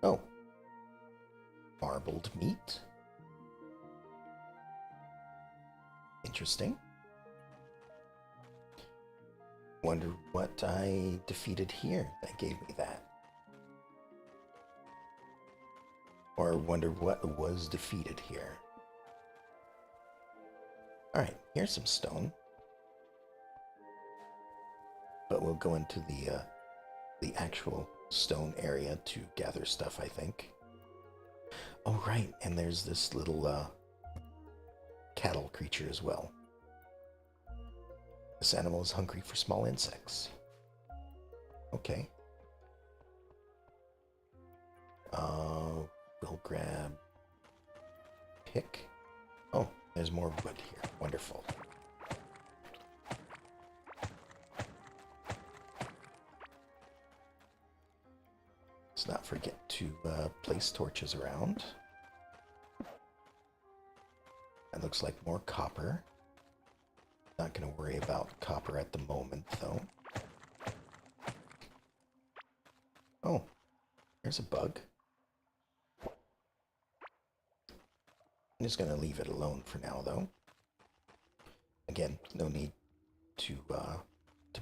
Oh. Marbled meat. Interesting. Wonder what I defeated here that gave me that. Or wonder what was defeated here. Alright, here's some stone. But we'll go into the actual stone area to gather stuff, I think. Oh, right, and there's this little cattle creature as well. This animal is hungry for small insects. Okay. We'll grab pick. Oh, there's more wood here. Wonderful. Let's not forget to place torches around. That looks like more copper. Not going to worry about copper at the moment, though. Oh, there's a bug. I'm just going to leave it alone for now, though. Again, no need to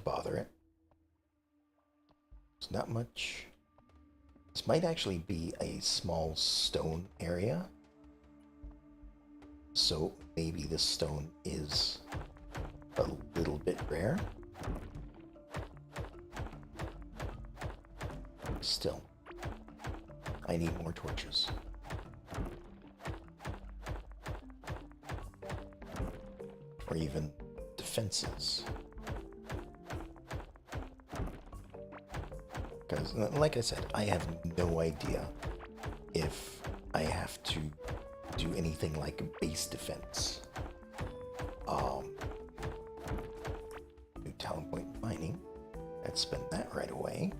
bother it. There's not much. This might actually be a small stone area. So maybe this stone is a little bit rare. Still, I need more torches. Or even defenses. Because, like I said, I have no idea if I have to do anything like a base defense. New talent point mining. Let's spend that right away.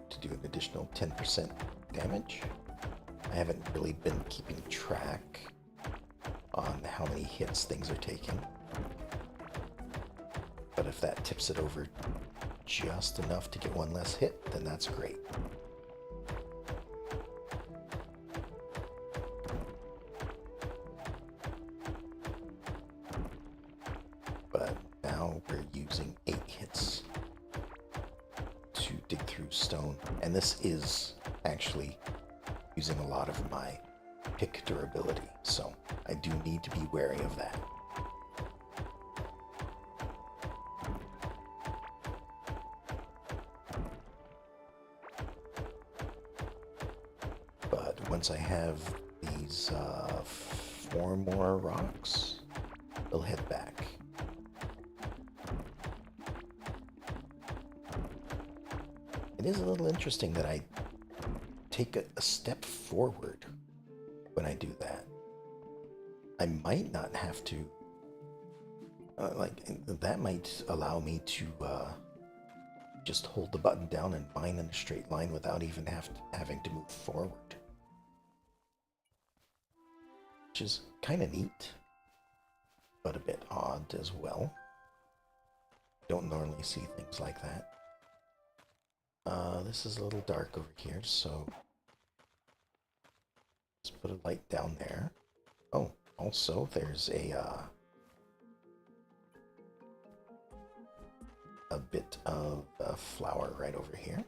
To do an additional 10% damage. I haven't really been keeping track on how many hits things are taking. But if that tips it over just enough to get one less hit, then that's great. But now we're using 8 hits to dig through stone. And this is actually using a lot of my pick durability, so I do need to be wary of that. But once I have these 4 more rocks, we'll head back. It is a little interesting that I take a step forward when I do that. I might not have to, that might allow me to just hold the button down and mine in a straight line without even having to move forward. Which is kind of neat, but a bit odd as well. Don't normally see things like that. This is a little dark over here, so let's put a light down there. Oh, also there's a bit of flour right over here.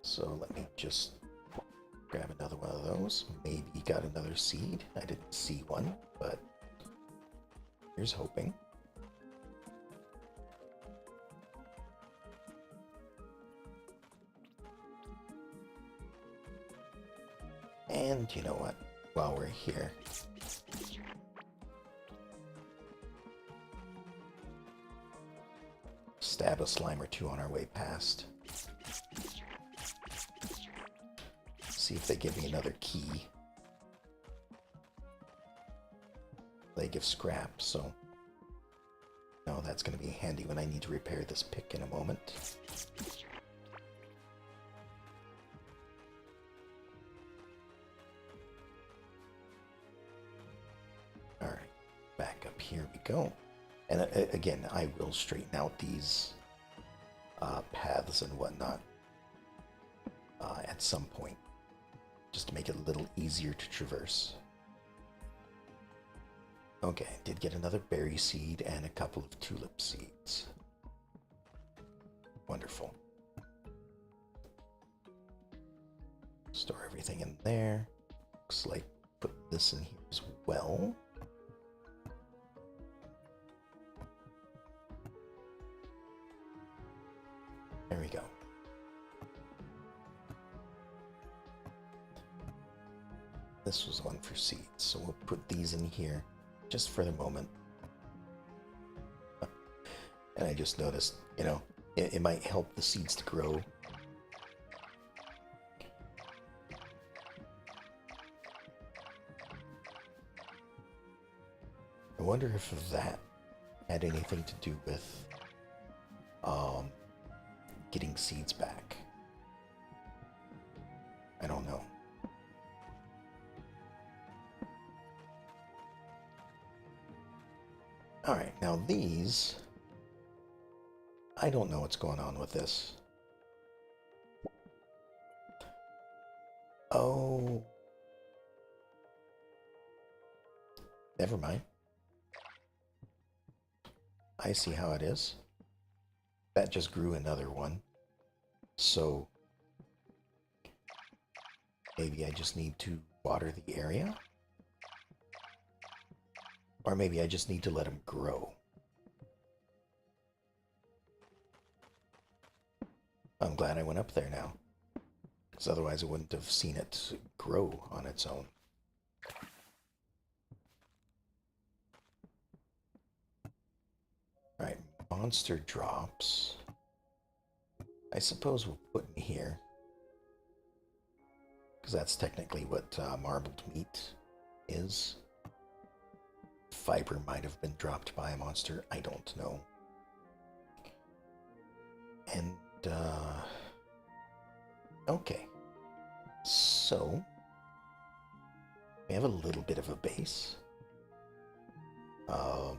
So let me just grab another one of those. Maybe got another seed. I didn't see one, but here's hoping. And you know what? While we're here, stab a slime or two on our way past. See if they give me another key. They give scrap, so that's going to be handy when I need to repair this pick in a moment. Alright, back up here we go. And again, I will straighten out these paths and whatnot at some point, just to make it a little easier to traverse. Okay, did get another berry seed and a couple of tulip seeds. Wonderful. Store everything in there. Looks like put this in here as well. There we go. This was one for seeds, so we'll put these in here just for the moment. And I just noticed, you know, it might help the seeds to grow. I wonder if that had anything to do with getting seeds back. I don't know. Alright, now these, I don't know what's going on with this. Oh. Never mind. I see how it is. That just grew another one. So maybe I just need to water the area? Or maybe I just need to let them grow. I'm glad I went up there now, because otherwise I wouldn't have seen it grow on its own. Alright, monster drops. I suppose we'll put in here, because that's technically what marbled meat is. Fiber might have been dropped by a monster, I don't know. And, okay. So, we have a little bit of a base. The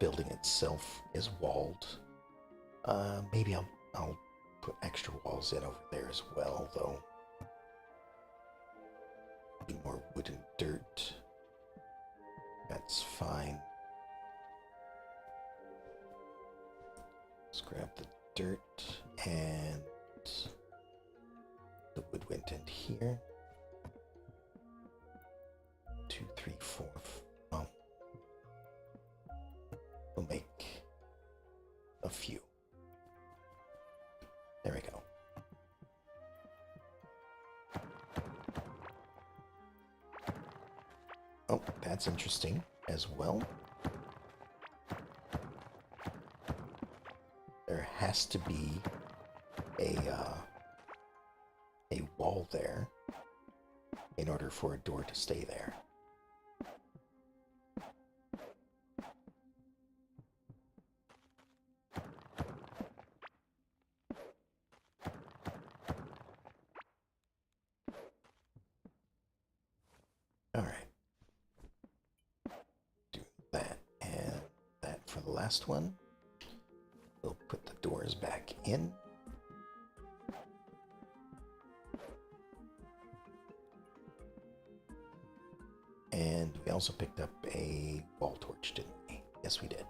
building itself is walled. Maybe I'll put extra walls in over there as well, though. Be more wood and dirt. That's fine. Let's grab the dirt and the wood went in here. 2, 3, 4. Oh. We'll make a few. There we go. Oh, that's interesting as well. There has to be a wall there in order for a door to stay there. All right. Do that and that for the last one. We'll put the doors back in. And we also picked up a wall torch, didn't we? Yes, we did.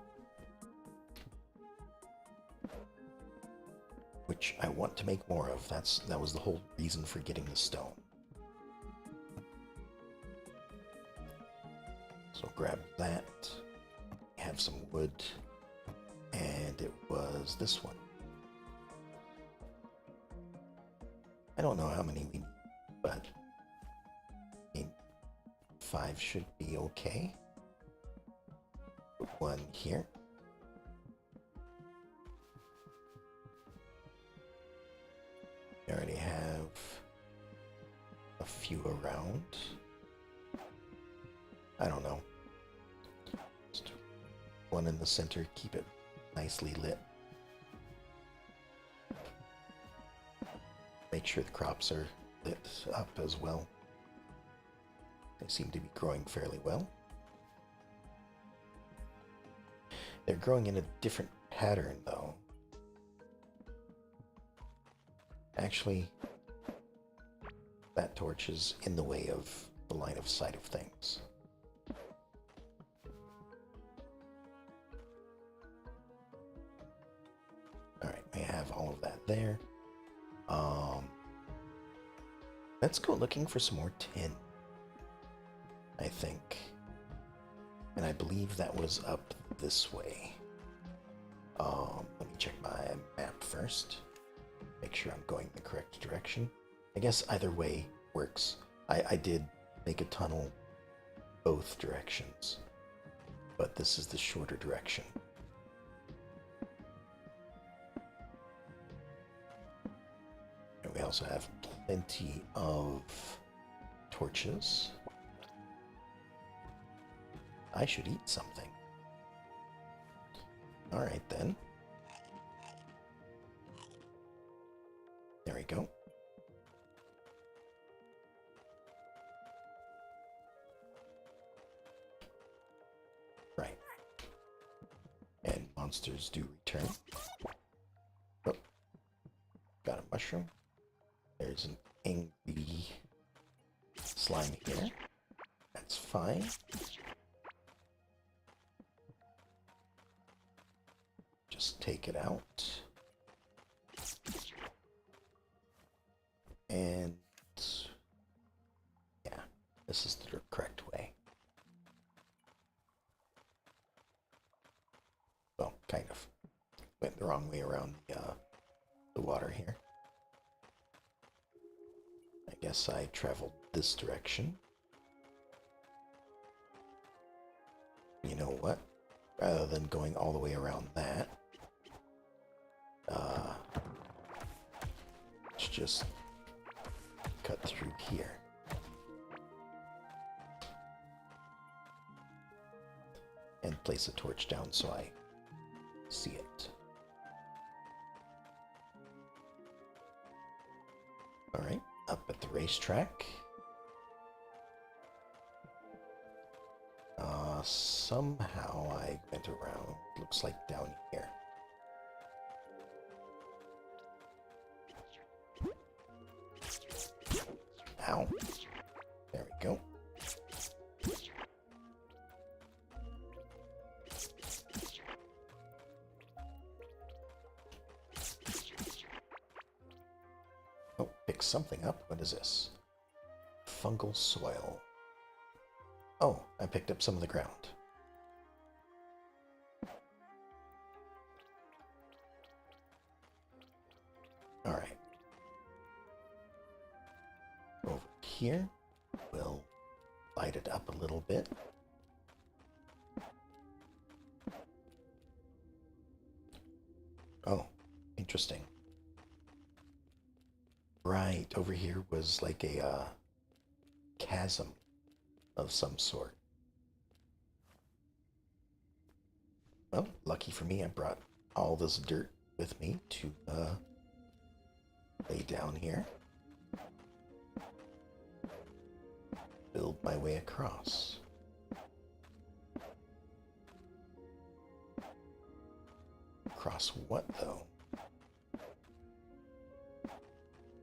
Which I want to make more of. That was the whole reason for getting the stone. So grab that. Have some wood. And it was this one. I don't know how many we need, but 5 should be okay. Put one here. I already have a few around. I don't know. Just one in the center, keep it nicely lit. Make sure the crops are lit up as well. They seem to be growing fairly well. They're growing in a different pattern, though. Actually, that torch is in the way of the line of sight of things. Alright, we have all of that there. Let's go looking for some more tin, I think. And I believe that was up this way. Let me check my map first. Make sure I'm going the correct direction. I guess either way works. I did make a tunnel both directions, but this is the shorter direction. And we also have plenty of torches. I should eat something. Alright then. There we go. Right. And monsters do return. Oh. Got a mushroom. There's an angry slime here. That's fine. Just take it out. And yeah, this is the correct way. Well, kind of. Went the wrong way around the water here. I guess I traveled this direction. You know what? Rather than going all the way around that, let's just cut through here. And place a torch down so I see it. Alright, up at the racetrack. Somehow I went around, looks like down here. Ow. There we go. Oh, pick something up. What is this? Fungal soil. Oh, I picked up some of the ground. Alright. Over here, we'll light it up a little bit. Oh, interesting. Right, over here was like a chasm of some sort. Well, lucky for me, I brought all this dirt with me to lay down here. Build my way across. Across what, though?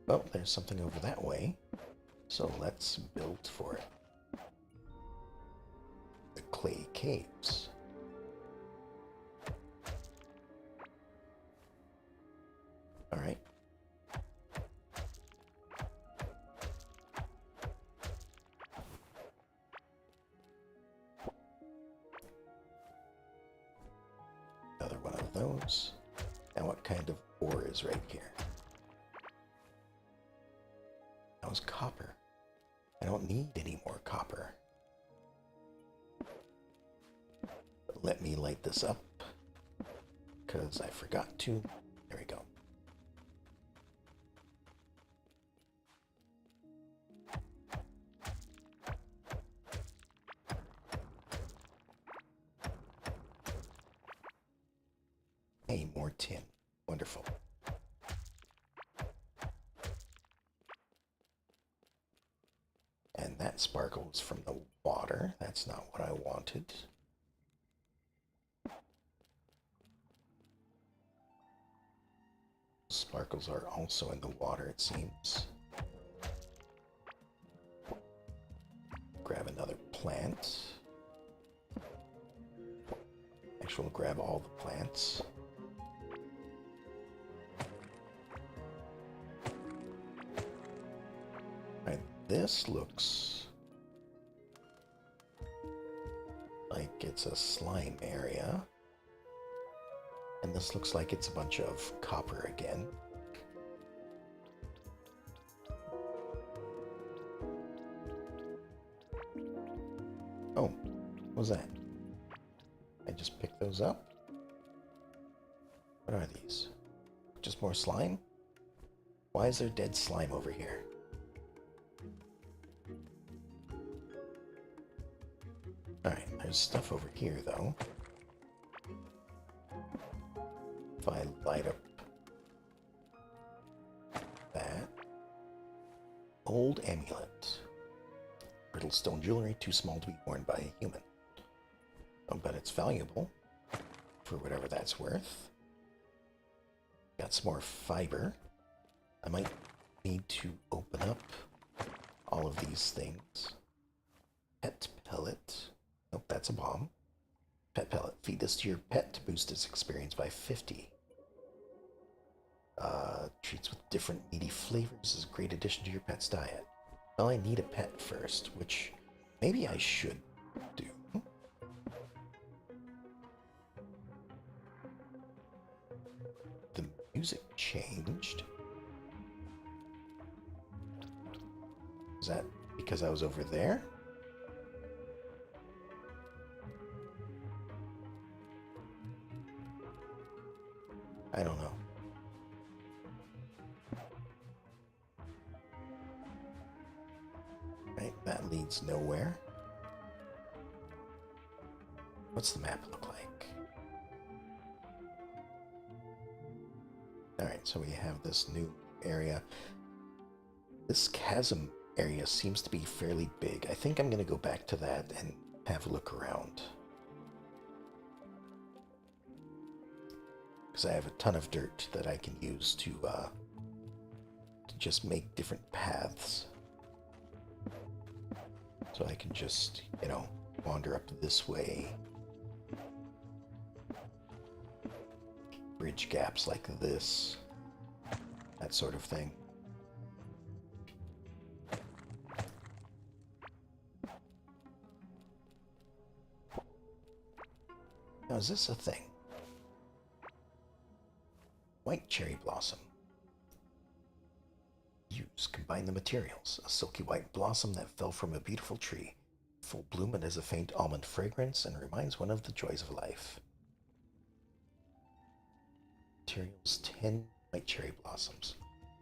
Oh, there's something over that way. So let's build for it. The clay caves. Alright. Another one of those. Now what kind of ore is right here? That was copper. I don't need any more copper. But let me light this up, because I forgot to. There we go. more tin. Wonderful. And that sparkles from the water. That's not what I wanted. Sparkles are also in the water, it seems. Grab another plant. Actually, we'll grab all the plants. Alright, this looks like it's a slime area. And this looks like it's a bunch of copper again. Oh, what was that? I just picked those up? What are these? Just more slime? Why is there dead slime over here? Alright, there's stuff over here though. If I light up that. Old amulet. Brittle stone jewelry, too small to be worn by a human. Oh, but it's valuable for whatever that's worth. Got some more fiber. I might need to open up all of these things. Pet pellet. Nope, that's a bomb. Pet pellet. Feed this to your pet to boost its experience by 50. Treats with different meaty flavors is a great addition to your pet's diet. Well, I need a pet first, which maybe I should do. The music changed. Is that because I was over there? I don't know. Right, that leads nowhere. What's the map look like? Alright, so we have this new area. This chasm area seems to be fairly big. I think I'm going to go back to that and have a look around. Because I have a ton of dirt that I can use to just make different paths. So I can just, you know, wander up this way. Bridge gaps like this. That sort of thing. Now, is this a thing? White cherry blossom. Use. Combine the materials. A silky white blossom that fell from a beautiful tree. Full bloom, it has a faint almond fragrance and reminds one of the joys of life. Materials 10 white cherry blossoms.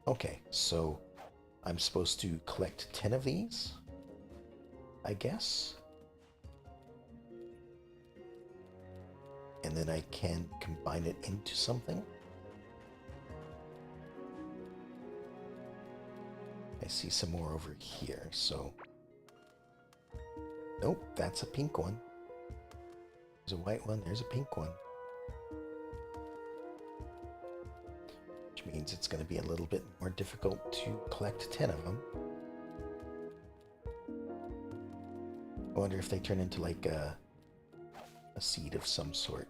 Okay, so I'm supposed to collect 10 of these? I guess? And then I can combine it into something? I see some more over here, so... Nope, that's a pink one. There's a white one, there's a pink one. Which means it's going to be a little bit more difficult to collect 10 of them. I wonder if they turn into like a seed of some sort.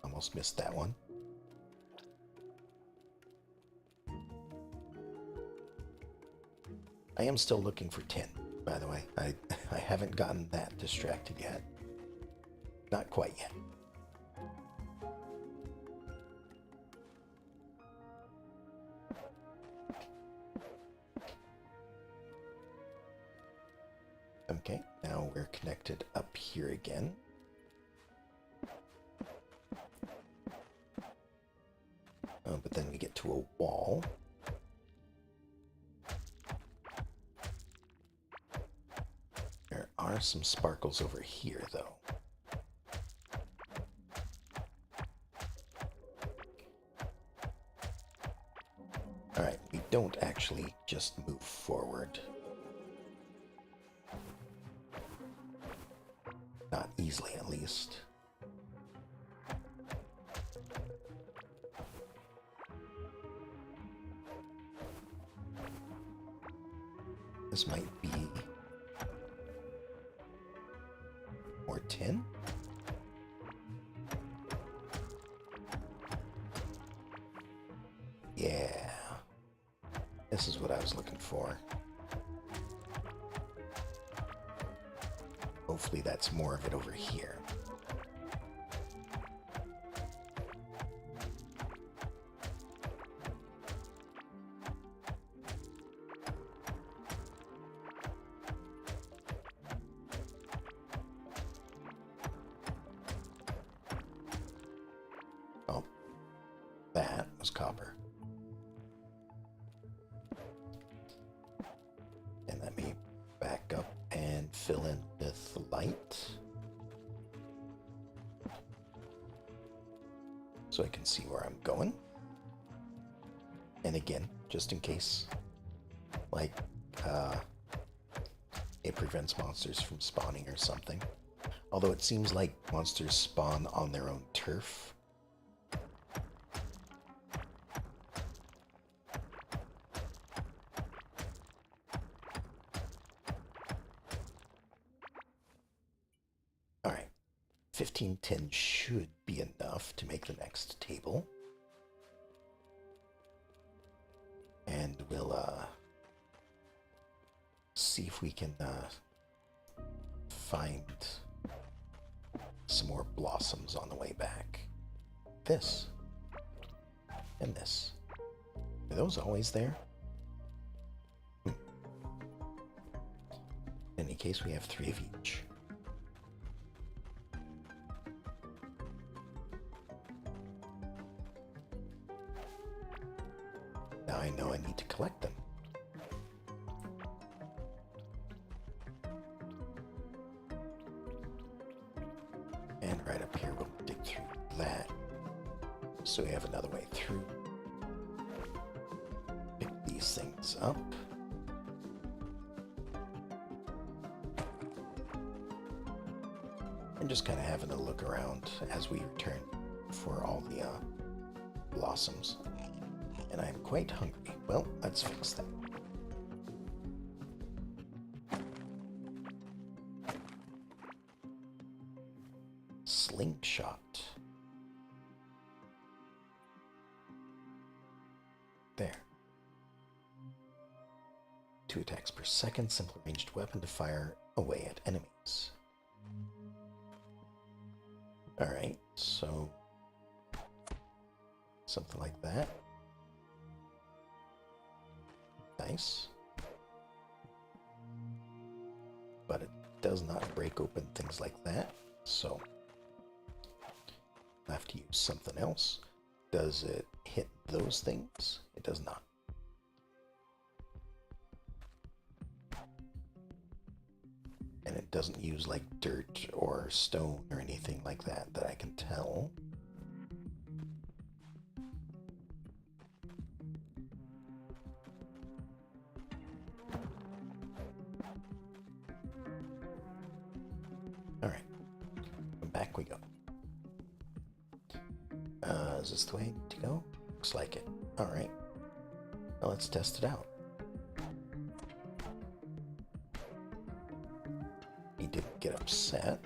Almost missed that one. I am still looking for tin, by the way. I haven't gotten that distracted yet. Not quite yet. Okay, now we're connected up here again. But then we get to a wall. There are some sparkles over here, though. Alright, we don't actually just move forward. Not easily, at least. This might be more tin. Yeah. This is what I was looking for. Hopefully that's more of it over here. Oh, that was copper. And let me back up and fill in with light so I can see where I'm going. And again, just in case, like, it prevents monsters from spawning or something. Although it seems like monsters spawn on their own turf. Alright, 15 tin should be enough to make the next table. And we'll see if we can find some more blossoms on the way back. This. And this. Are those always there? In any case, we have 3 of each. Now I know I need to collect them. And right up here, we'll dig through that. So we have another way through. Pick these things up. And just kind of having a look around as we return for all the blossoms. And I'm quite hungry. Well, let's fix that. Slingshot. There. 2 attacks per second, simple ranged weapon to fire away at enemies. Alright, so something like that. Nice. But it does not break open things like that, so I have to use something else. Does it hit those things? It does not. And it doesn't use like dirt or stone or anything like that that I can tell. Alright, back we go. Is this the way I need to go? Looks like it. Alright, well, let's test it out. He didn't get upset.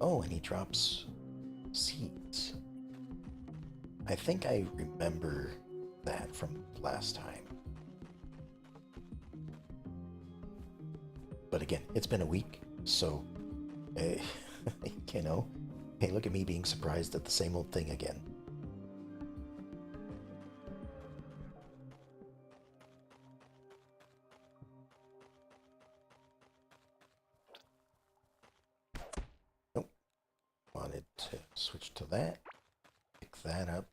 Oh, and he drops seeds. I think I remember that from last time. But again, it's been a week, so, you know, hey, look at me being surprised at the same old thing again. Nope. Wanted to switch to that. Pick that up.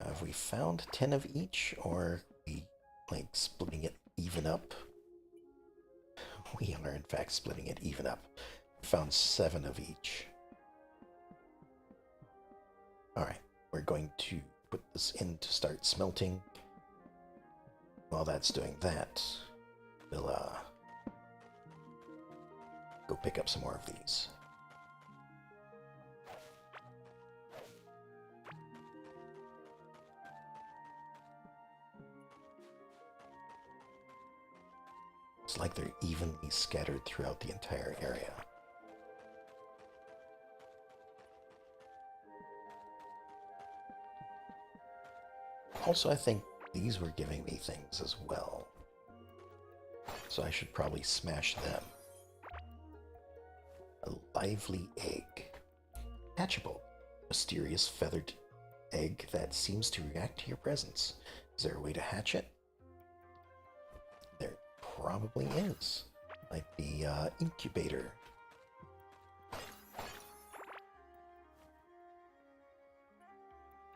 Have we found 10 of each, or are we, like, splitting it even up? We are, in fact, splitting it even up. Found 7 of each. Alright, we're going to put this in to start smelting. While that's doing that, we'll go pick up some more of these. It's like they're evenly scattered throughout the entire area. Also, I think these were giving me things as well. So I should probably smash them. A lively egg. Hatchable. Mysterious feathered egg that seems to react to your presence. Is there a way to hatch it? There probably is. Like the incubator.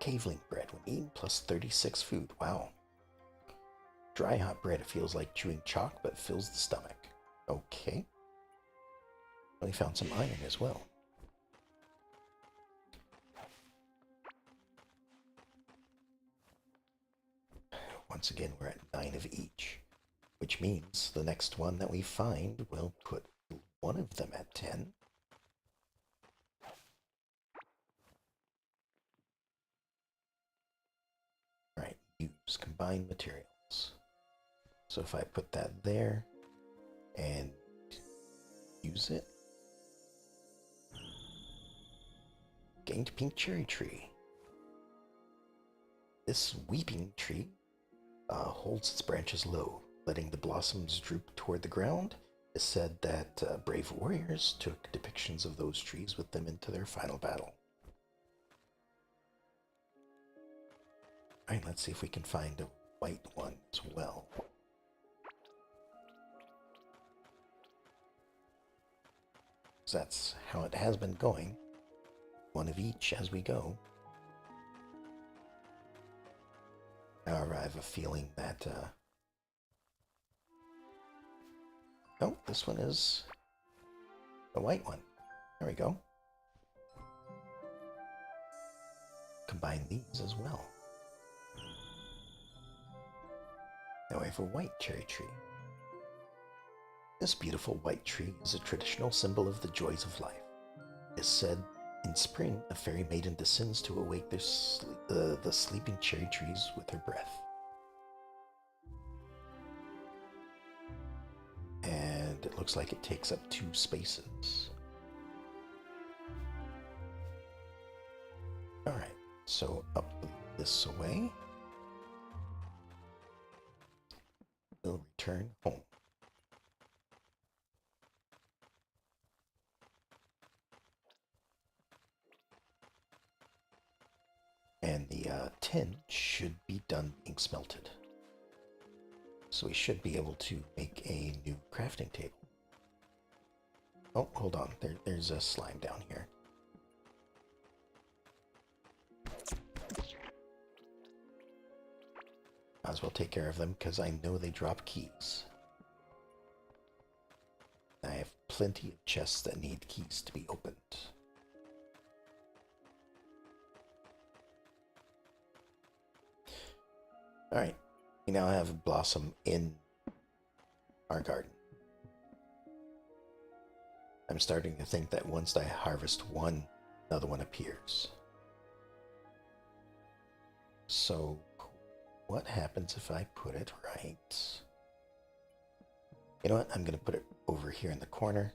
Caveling bread when eaten plus 36 food. Wow. Dry hot bread. It feels like chewing chalk but fills the stomach. Okay. We found some iron as well. Once again, we're at 9 of each, which means the next one that we find will put one of them at 10. Alright, use combined materials. So if I put that there and use it, gained pink cherry tree. This weeping tree holds its branches low, letting the blossoms droop toward the ground. It's said that brave warriors took depictions of those trees with them into their final battle. Alright, let's see if we can find a white one as well. So that's how it has been going. One of each as we go. However, I have a feeling that... Oh, this one is a white one. There we go. Combine these as well. Now we have a white cherry tree. This beautiful white tree is a traditional symbol of the joys of life. It is said in spring, a fairy maiden descends to awake the sleeping cherry trees with her breath. And it looks like it takes up 2 spaces. Alright, so up this way. We'll return home. And the tin should be done being smelted. So we should be able to make a new crafting table. Oh, hold on. There's a slime down here. Might as well take care of them because I know they drop keys. I have plenty of chests that need keys to be opened. Alright, we now have a blossom in our garden. I'm starting to think that once I harvest one, another one appears. So, what happens if I put it right? You know what? I'm going to put it over here in the corner.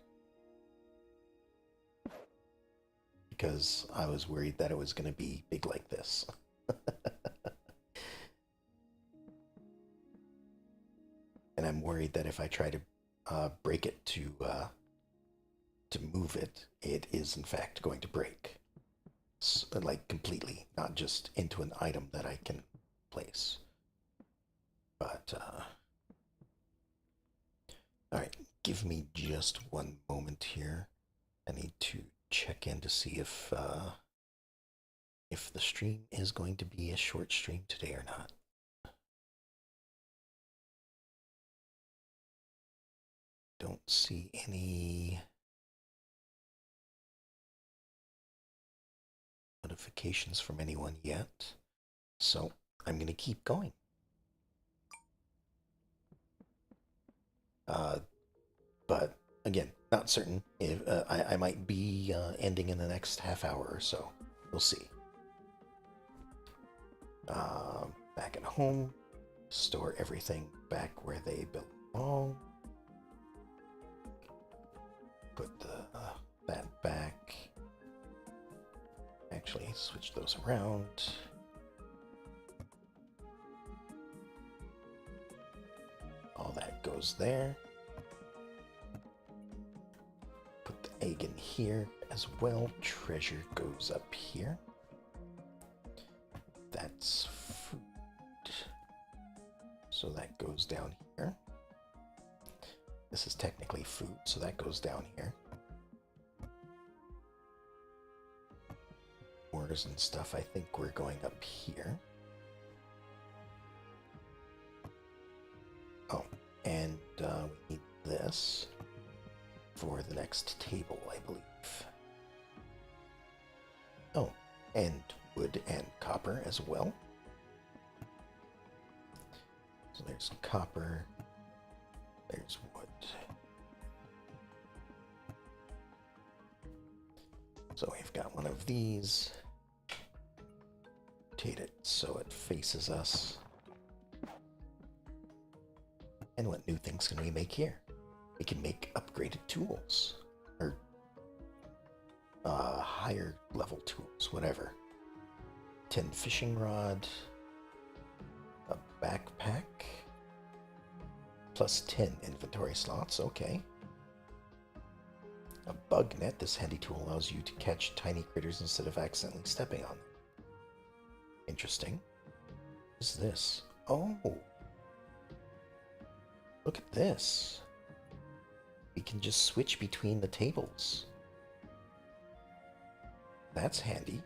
Because I was worried that it was going to be big like this. And I'm worried that if I try to break it to move it, it is in fact going to break. Like completely, not just into an item that I can place. But, alright, give me just one moment here. I need to check in to see if the stream is going to be a short stream today or not. Don't see any notifications from anyone yet, so I'm gonna keep going. But again, not certain if I might be ending in the next half hour or so. We'll see. Back at home, store everything back where they belong. Put that back. Actually, switch those around. All that goes there. Put the egg in here as well. Treasure goes up here. That's food. So that goes down here. This is technically food, so that goes down here. Orders and stuff, I think we're going up here. Oh, and we need this for the next table, I believe. Oh, and wood and copper as well. So there's copper, there's wood. So we've got one of these. Rotate it so it faces us. And what new things can we make here? We can make upgraded tools. Or higher level tools, whatever. 10 fishing rod. A backpack. Plus 10 inventory slots, okay. A bug net. This handy tool allows you to catch tiny critters instead of accidentally stepping on them. Interesting. What is this? Oh! Look at this. We can just switch between the tables. That's handy.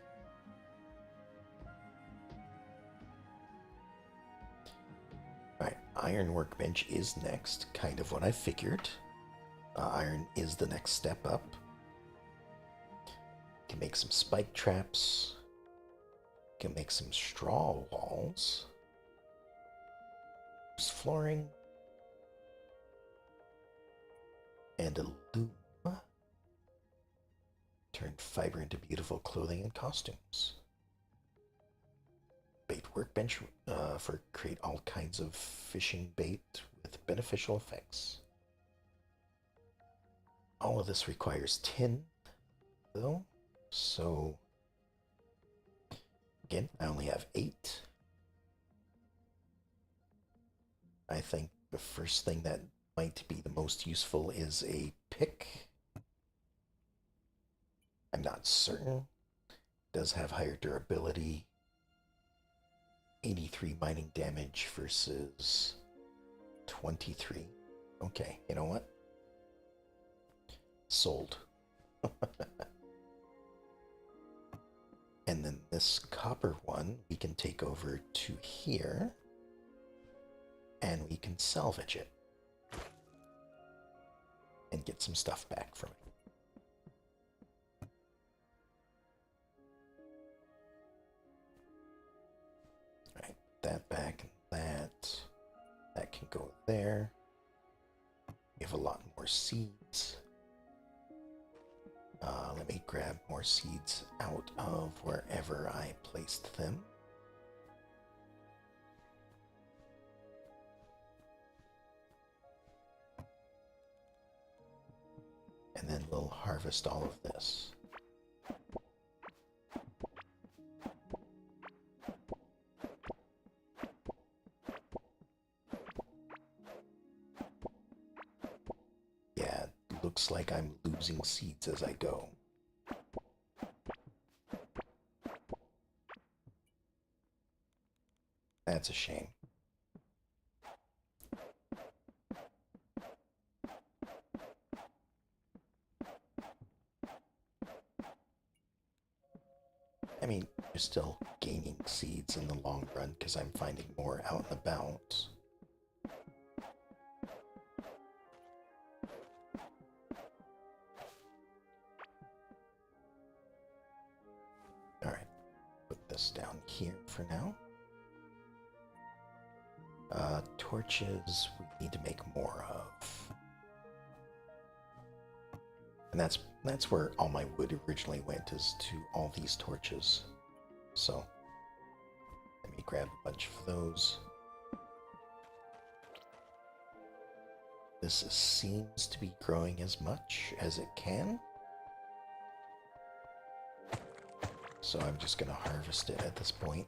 Alright, iron workbench is next. Kind of what I figured. Iron is the next step up. Can make some spike traps. Can make some straw walls. There's flooring. And a loom. Turn fiber into beautiful clothing and costumes. Bait workbench for create all kinds of fishing bait with beneficial effects. All of this requires tin, though, so again, I only have 8. I think the first thing that might be the most useful is a pick. I'm not certain. It does have higher durability. 83 mining damage versus 23. Okay, you know what? Sold. And then this copper one we can take over to here and we can salvage it and get some stuff back from it. Alright, that back and that can go there. We have a lot more seeds. Let me grab more seeds out of wherever I placed them. And then we'll harvest all of this. Yeah, it looks like I'm losing seeds as I go. That's a shame. I mean, you're still gaining seeds in the long run because I'm finding more out and about. Alright, this down here for now. Torches we need to make more of. And that's where all my wood originally went, is to all these torches. So let me grab a bunch of those. This seems to be growing as much as it can. So I'm just going to harvest it at this point.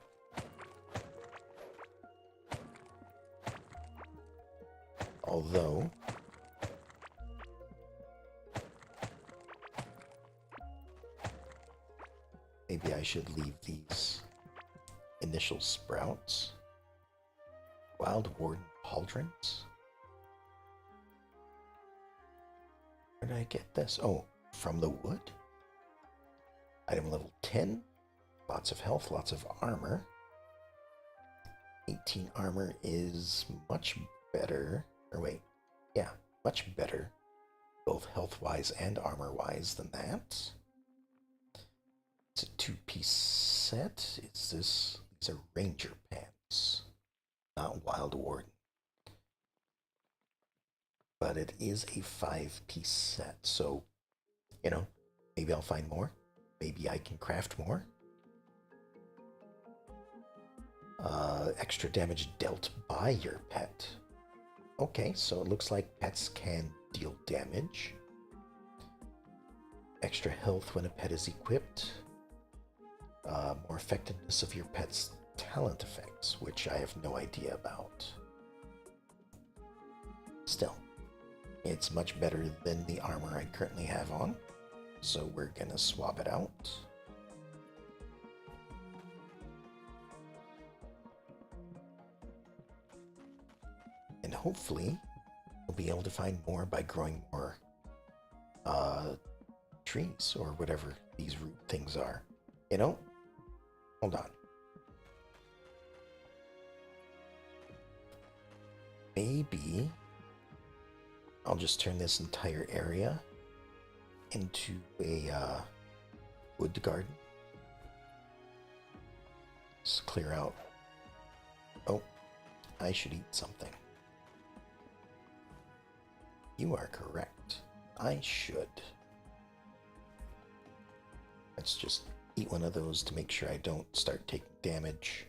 Although maybe I should leave these initial sprouts. Wild Warden Pauldrons? Where did I get this? Oh, from the wood? Item level 10. Lots of health, lots of armor. 18 armor is much better. Or wait, yeah, much better. Both health-wise and armor-wise than that. It's a 2-piece set. These are ranger pants, not Wild Warden. But it is a 5-piece set, so, you know, maybe I'll find more. Maybe I can craft more. Extra damage dealt by your pet. Okay, so it looks like pets can deal damage. Extra health when a pet is equipped. More effectiveness of your pet's talent effects, which I have no idea about. Still, it's much better than the armor I currently have on, so we're gonna swap it out. And hopefully, we'll be able to find more by growing more trees or whatever these root things are. You know? Hold on. Maybe I'll just turn this entire area into a wood garden. Just clear out. Oh, I should eat something. You are correct. I should. Let's just eat one of those to make sure I don't start taking damage.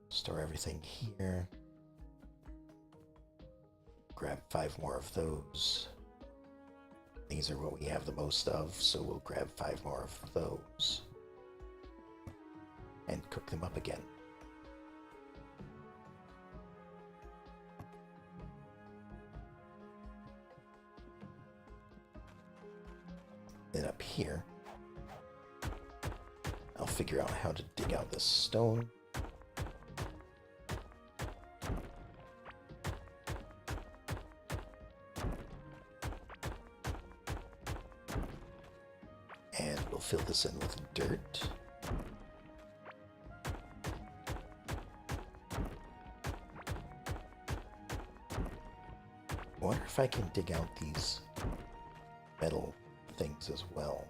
Store everything here. Grab 5 more of those. These are what we have the most of, so we'll grab 5 more of those. And cook them up again. Then up here, I'll figure out how to dig out this stone. And we'll fill this in with dirt. I wonder if I can dig out these metal things as well.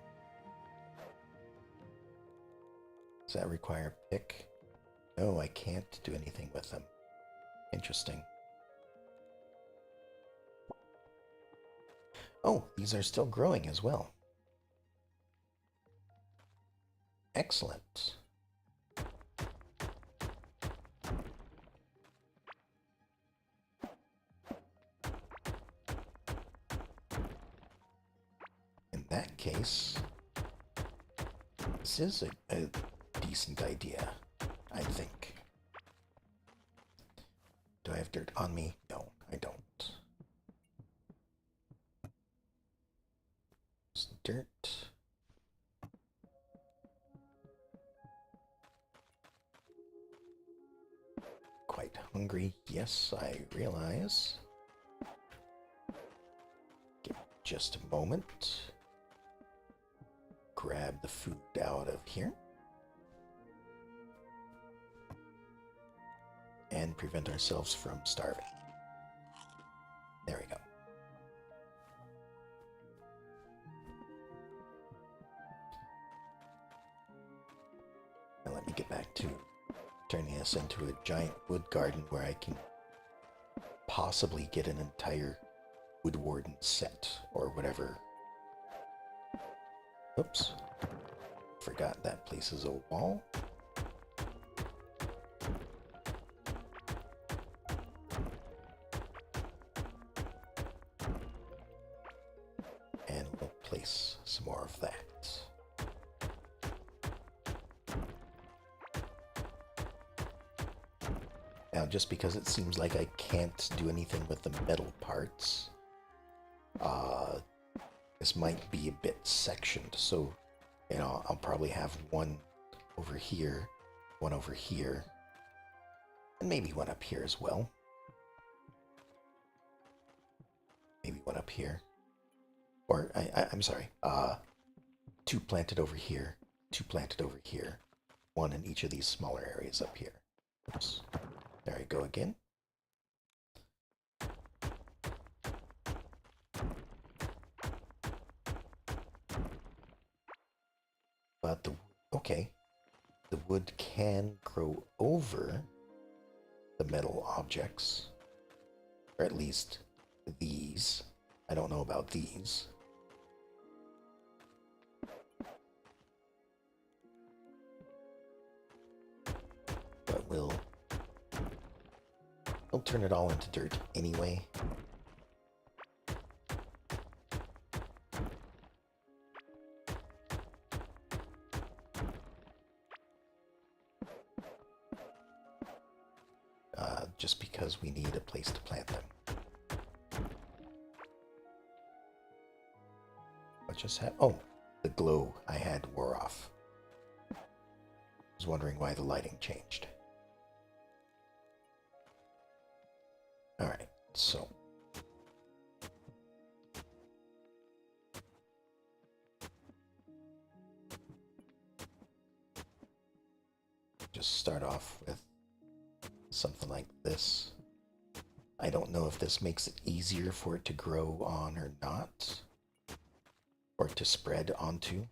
Does that require a pick? No, I can't do anything with them. Interesting. Oh, these are still growing as well. Excellent. In that case, this is a decent idea, I think. Do I have dirt on me? No, I don't. Just dirt. Quite hungry, yes, I realize. Give me just a moment. Grab the food out of here. And prevent ourselves from starving. There we go. back to turning this into a giant wood garden where I can possibly get an entire Woodwarden set or whatever. Oops. Forgot that place is a wall. And we'll place some more of that. Now, just because it seems like I can't do anything with the metal parts, this might be a bit sectioned, so, you know, I'll probably have one over here, and maybe one up here as well. Maybe one up here. Or, I'm sorry, 2 planted over here, 2 planted over here, 1 in each of these smaller areas up here. Oops. There I go again. But okay, the wood can grow over the metal objects, or at least these. I don't know about these. But we'll turn it all into dirt anyway. Just because we need a place to plant them. What just happened? Oh, the glow I had wore off. I was wondering why the lighting changed. Alright, so. Just start off with something like this. I don't know if this makes it easier for it to grow on or not, or to spread onto,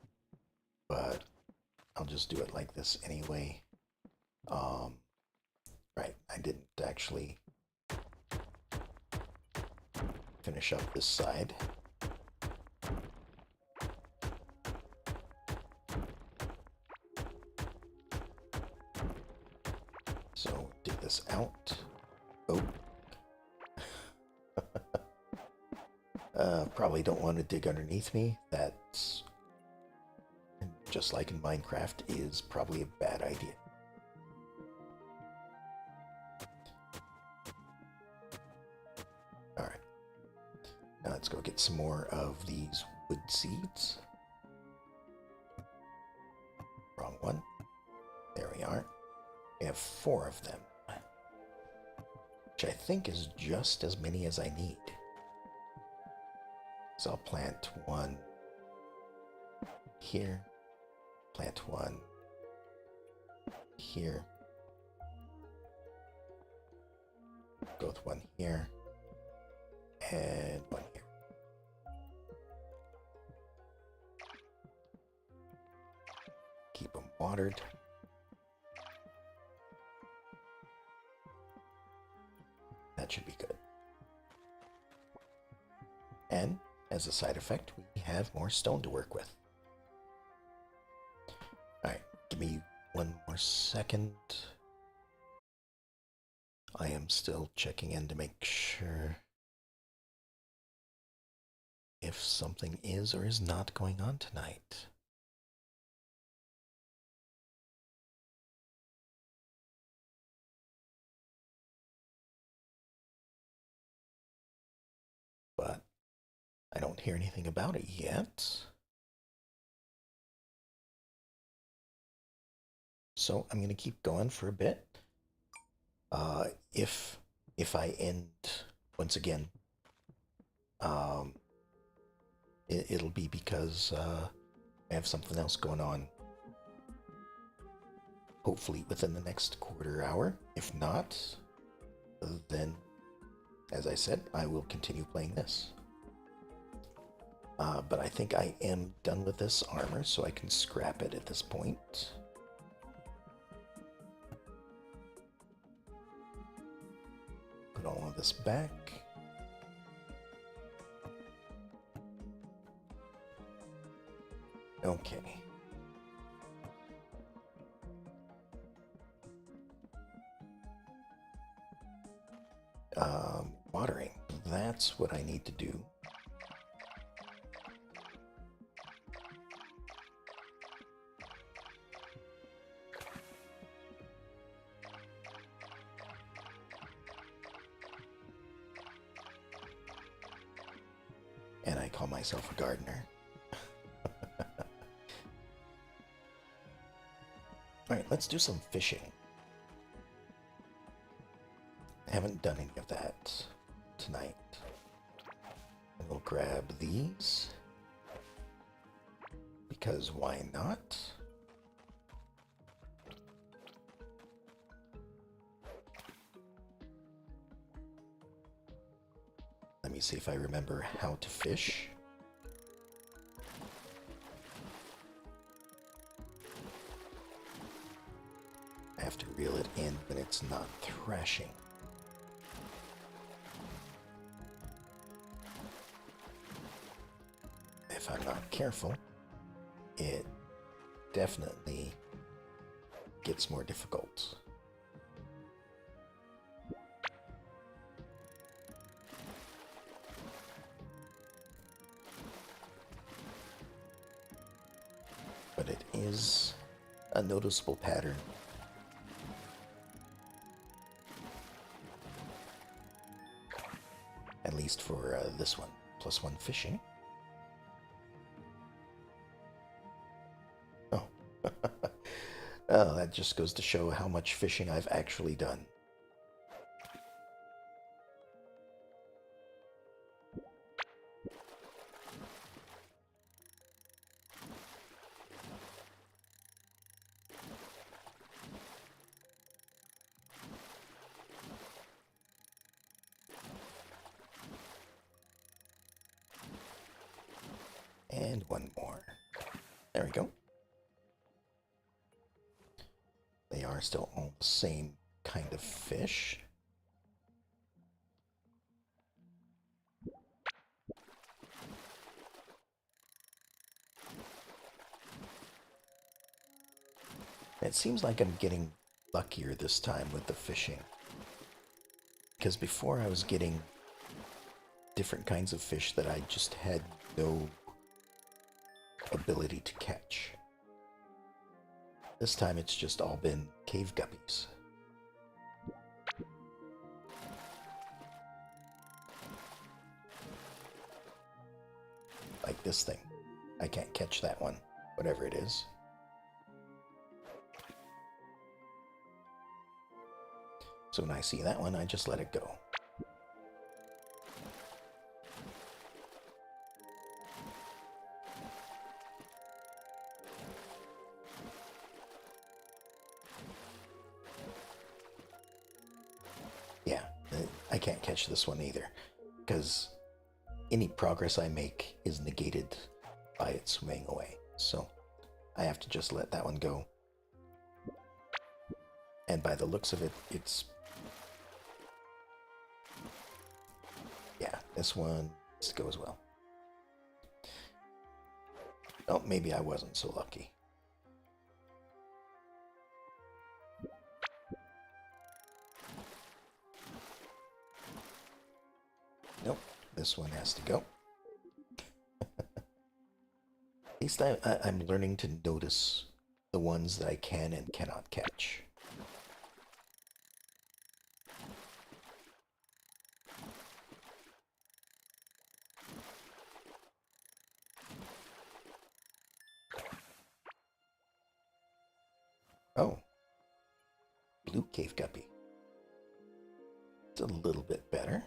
but I'll just do it like this anyway. Right, I didn't actually finish up this side. So dig this out. Oh. Probably don't want to dig underneath me. That's, just like in Minecraft, is probably a bad idea. Alright. Now let's go get some more of these wood seeds. Wrong one. There we are. We have 4 of them, which I think is just as many as I need. So I'll plant 1 here, plant 1 here, go with 1 here, and 1 here. Keep them watered. That should be good. And as a side effect, we have more stone to work with. Alright, give me 1 more second. I am still checking in to make sure if something is or is not going on tonight. But I don't hear anything about it yet. So I'm going to keep going for a bit. If I end once again, it'll be because I have something else going on. Hopefully within the next quarter hour. If not, then, as I said, I will continue playing this. But I think I am done with this armor, so I can scrap it at this point. put all of this back. Okay. Watering. That's what I need to do. And I call myself a gardener. Alright, let's do some fishing. I haven't done any of that tonight. We'll grab these. Because why not? Let me see if I remember how to fish. I have to reel it in when it's not thrashing. If I'm not careful, it definitely gets more difficult. But it is a noticeable pattern. At least for this one. +1 fishing. Oh. Oh, that just goes to show how much fishing I've actually done. And one more. There we go. They are still all the same kind of fish. It seems like I'm getting luckier this time with the fishing. Because before I was getting different kinds of fish that I just had no ability to catch. This time it's just all been cave guppies. Like this thing. I can't catch that one, whatever it is. So when I see that one, I just let it go. Yeah, I can't catch this one either, because any progress I make is negated by it swimming away. So I have to just let that one go. And by the looks of it, it's... yeah, this one needs to go as well. Oh, maybe I wasn't so lucky. Nope, this one has to go. At least I'm learning to notice the ones that I can and cannot catch. Oh, blue cave guppy. It's a little bit better.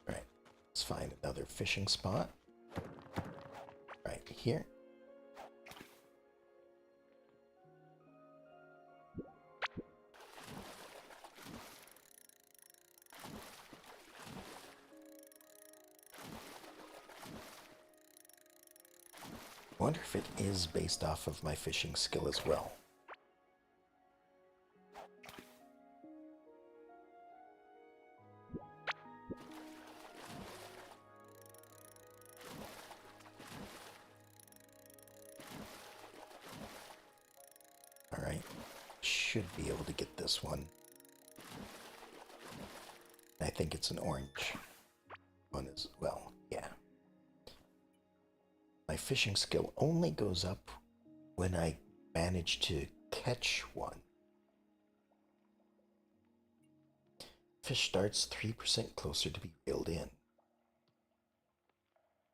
Alright, let's find another fishing spot. Right here. I wonder if it is based off of my fishing skill as well. should be able to get this one. I think it's an orange one as well. Yeah. My fishing skill only goes up when I manage to catch one. Fish starts 3% closer to be reeled in.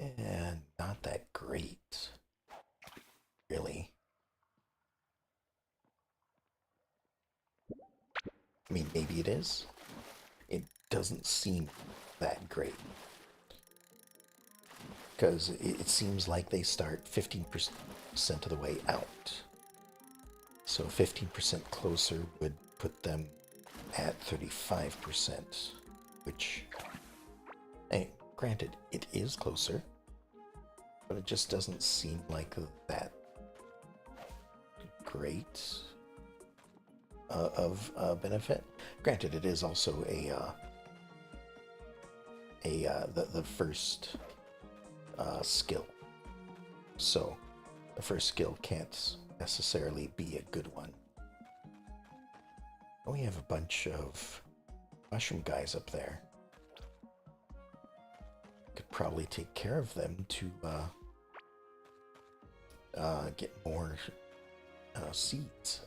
And not that great, really. I mean, maybe it is. It doesn't seem that great. Because it seems like they start 15% of the way out. So 15% closer would put them at 35%, which, hey, granted, it is closer, but it just doesn't seem like that great of benefit. Granted, it is also the first skill, so the first skill can't necessarily be a good one. We have a bunch of mushroom guys up there. Could probably take care of them to get more seeds.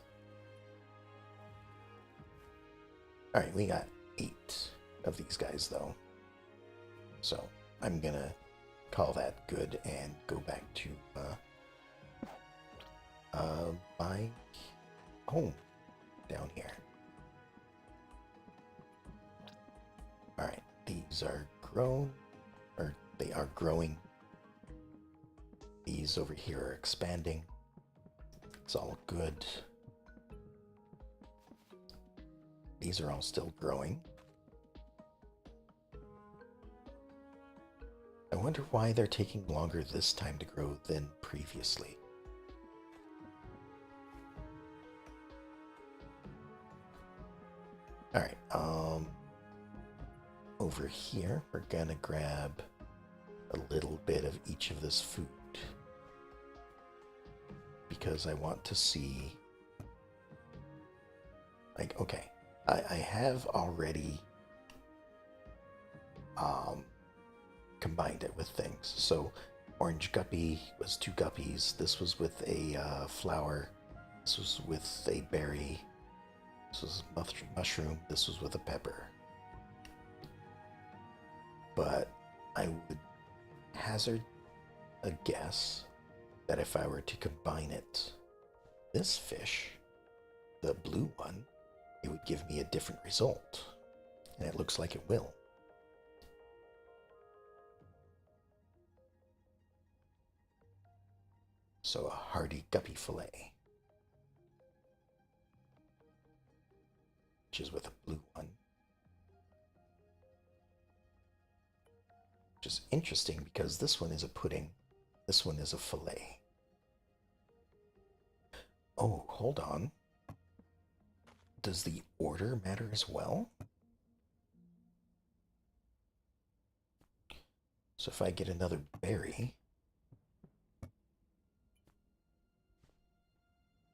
Alright, we got 8 of these guys though. So I'm gonna call that good and go back to my home down here. Alright, these are grown, or they are growing. These over here are expanding. It's all good. These are all still growing. I wonder why they're taking longer this time to grow than previously. Alright, over here, we're gonna grab a little bit of each of this food. Because I want to see... Like, okay, I have already combined it with things. So, orange guppy was 2 guppies. This was with a flower. This was with a berry. This was a mushroom. This was with a pepper. But I would hazard a guess that if I were to combine it, this fish, the blue one, it would give me a different result. And it looks like it will. So a hearty guppy fillet, which is with a blue one. Which is interesting because this one is a pudding, this one is a fillet. Oh, hold on. Does the order matter as well? So if I get another berry...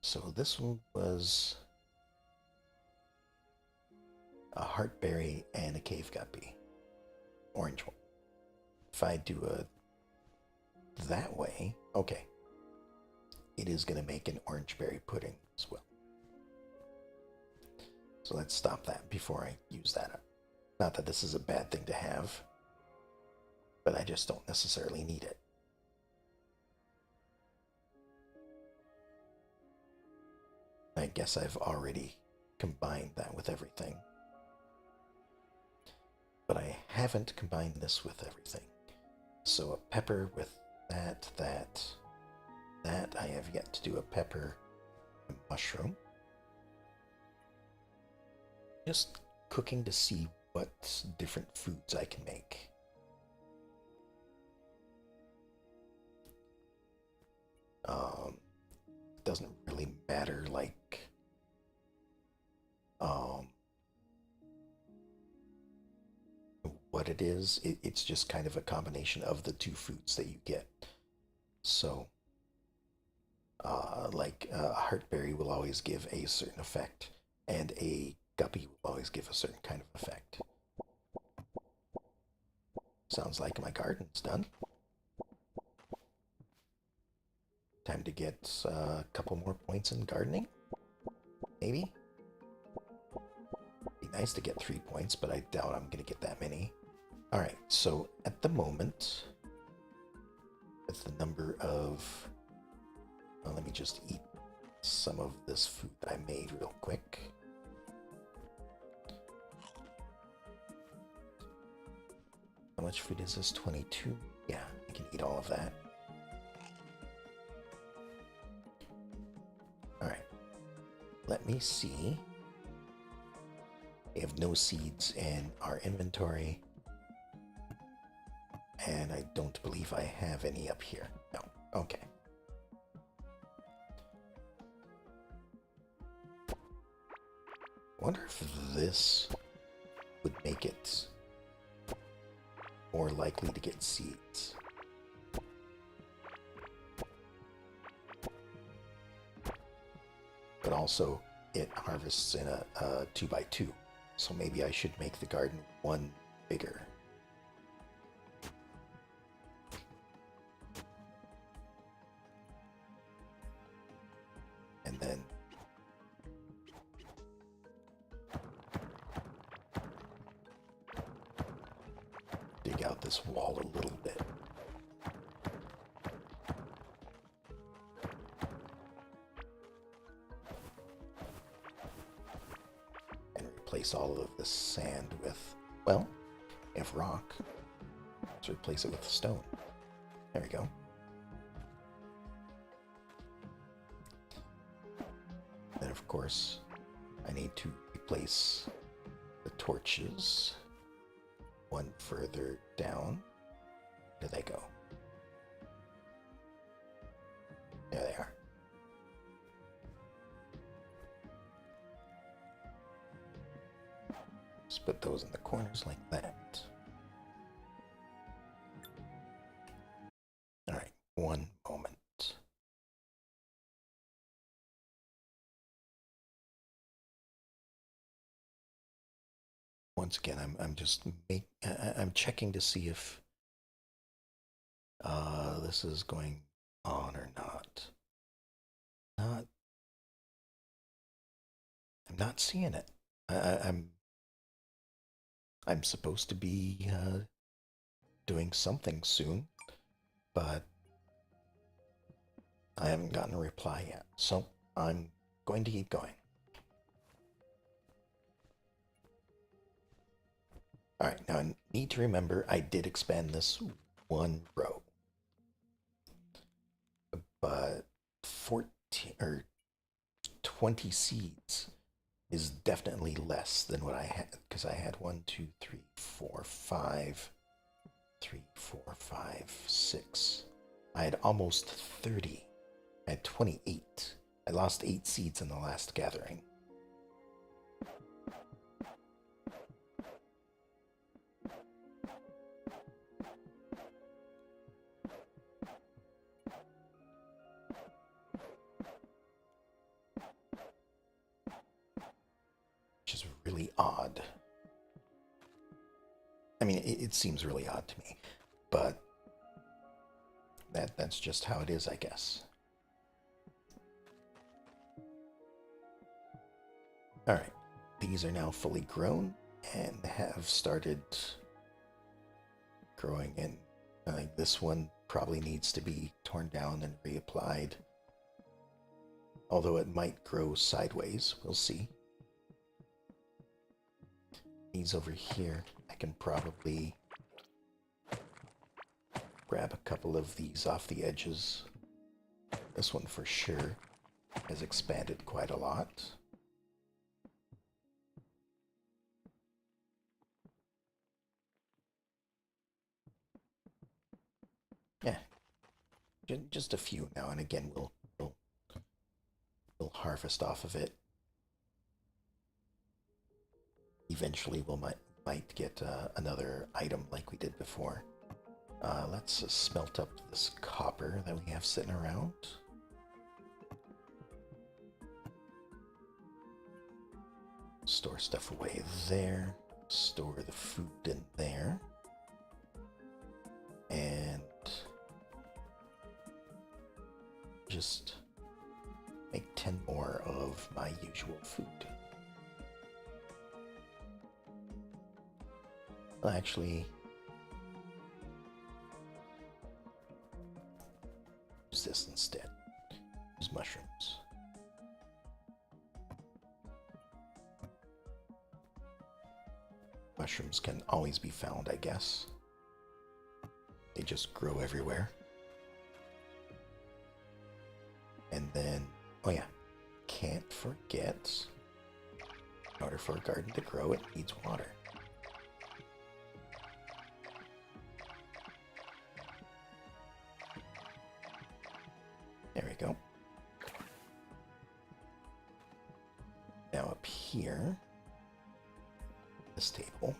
So this one was a heartberry and a cave guppy. Orange one. If I do a that way, okay. It is going to make an orange berry pudding as well. So let's stop that before I use that up. Not that this is a bad thing to have, but I just don't necessarily need it. I guess I've already combined that with everything. But I haven't combined this with everything. So a pepper with that. I have yet to do a pepper and mushroom. Just cooking to see what different foods I can make. Doesn't really matter, like, what it is. It's just kind of a combination of the 2 foods that you get. So Like a heartberry will always give a certain effect, and a guppy will always give a certain kind of effect. Sounds like my garden's done. Time to get a couple more points in gardening, maybe? Be nice to get 3 points, but I doubt I'm going to get that many. Alright, so at the moment, with the number of... Well, let me just eat some of this food that I made real quick. How much food is this? 22? Yeah, I can eat all of that. Alright, let me see. We have no seeds in our inventory. And I don't believe I have any up here. No, okay. I wonder if this would make it more likely to get seeds. But also, it harvests in a 2x2, so maybe I should make the garden one bigger. And then dig out this wall a little bit. And replace all of this sand with, well, if rock, let's replace it with stone. There we go. Then of course, I need to replace the torches one further down. Where do they go? There they are. Just put those in the corners like that. All right, one moment. Once again, I'm checking to see if this is going on or not. I'm not seeing it. I'm supposed to be doing something soon, but I haven't gotten a reply yet. So I'm going to keep going. Alright, now I need to remember I did expand this one row. But 14 or 20 seeds is definitely less than what I had, because I had 1, 2, 3, 4, 5, 3, 4, 5, 6. I had almost 30. I had 28. I lost 8 seeds in the last gathering. Which is really odd. I mean, it seems really odd to me, but that's just how it is, I guess. Alright, these are now fully grown and have started growing in. I think this one probably needs to be torn down and reapplied. Although it might grow sideways, we'll see. These over here, I can probably grab a couple of these off the edges. This one for sure has expanded quite a lot. Yeah, just a few now and again we'll harvest off of it. Eventually we might get another item like we did before. Let's smelt up this copper that we have sitting around. Store stuff away there. Store the food in there. And just make 10 more of my usual food. Well, actually, use this instead. Use mushrooms. Mushrooms can always be found, I guess. They just grow everywhere. And then, oh yeah, can't forget, in order for a garden to grow, it needs water. There we go. Now up here, this table,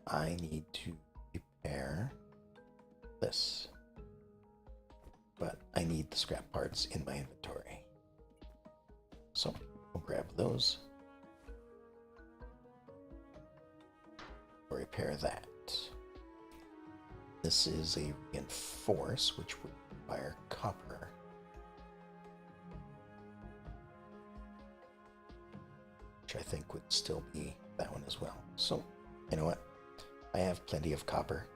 I need to prepare this. But I need the scrap parts in my inventory. So we'll grab those. We'll repair that. This is a reinforce, which would require copper. Which I think would still be that one as well. So, you know what? I have plenty of copper.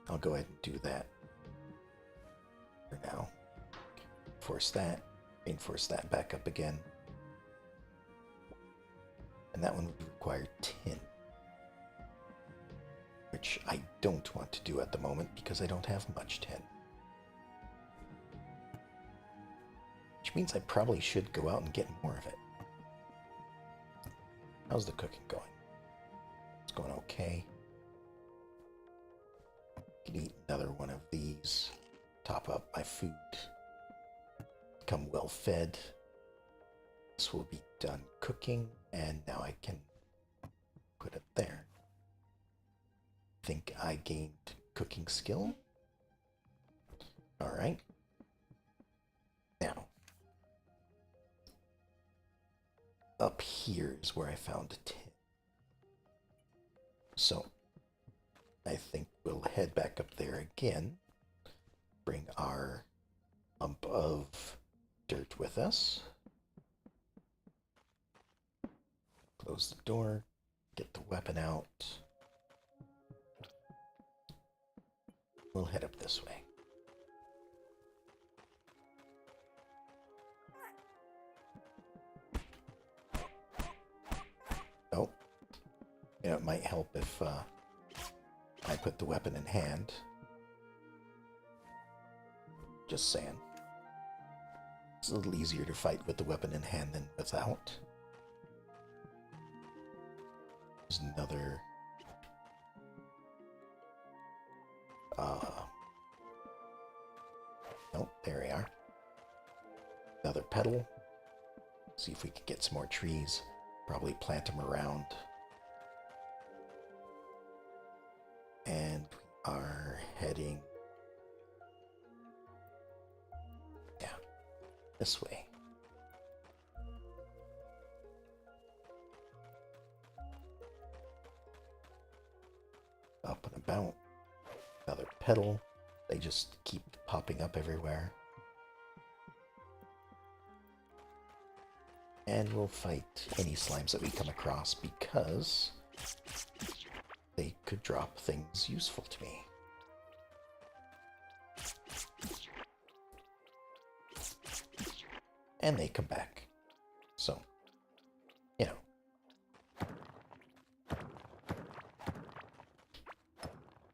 I'll go ahead and do that for now. Force that, reinforce that back up again. And that one would require tin, which I don't want to do at the moment because I don't have much tin. Which means I probably should go out and get more of it. How's the cooking going? It's going okay. I can eat another one of these. Top up my food. Become well fed. This will be done cooking, and now I can put it there. I think I gained cooking skill. Alright. Now, up here is where I found a tin. So, I think we'll head back up there again. Bring our lump of dirt with us. Close the door. Get the weapon out. We'll head up this way. Oh. You know, it might help if I put the weapon in hand. Just saying. It's a little easier to fight with the weapon in hand than without. There's another... Nope, there we are. Another petal. See if we can get some more trees. Probably plant them around. And we are heading... yeah, this way. Up and about. Another petal. They just keep popping up everywhere. And we'll fight any slimes that we come across because they could drop things useful to me. And they come back. So, you know.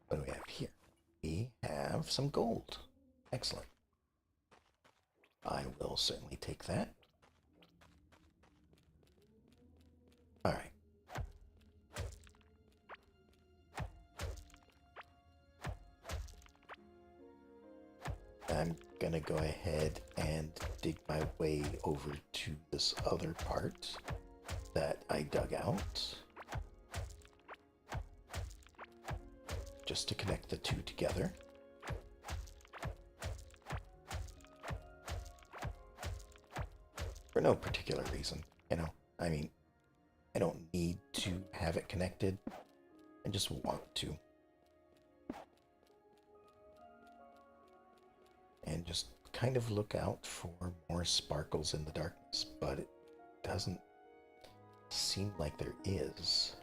What do we have here? We have some gold. Excellent. I will certainly take that. All right. I'm gonna go ahead and dig my way over to this other part that I dug out, just to connect the two together. For no particular reason, you know? I mean, I don't need to have it connected. I just want to. And just kind of look out for more sparkles in the darkness, but it doesn't seem like there is.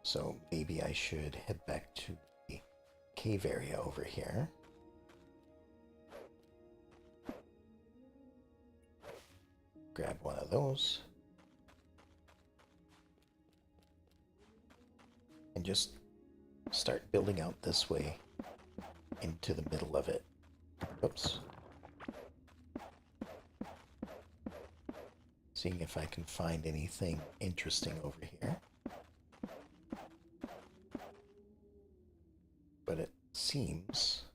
So maybe I should head back to the cave area over here. Grab one of those. And just start building out this way into the middle of it. Oops. Seeing if I can find anything interesting over here. But it seems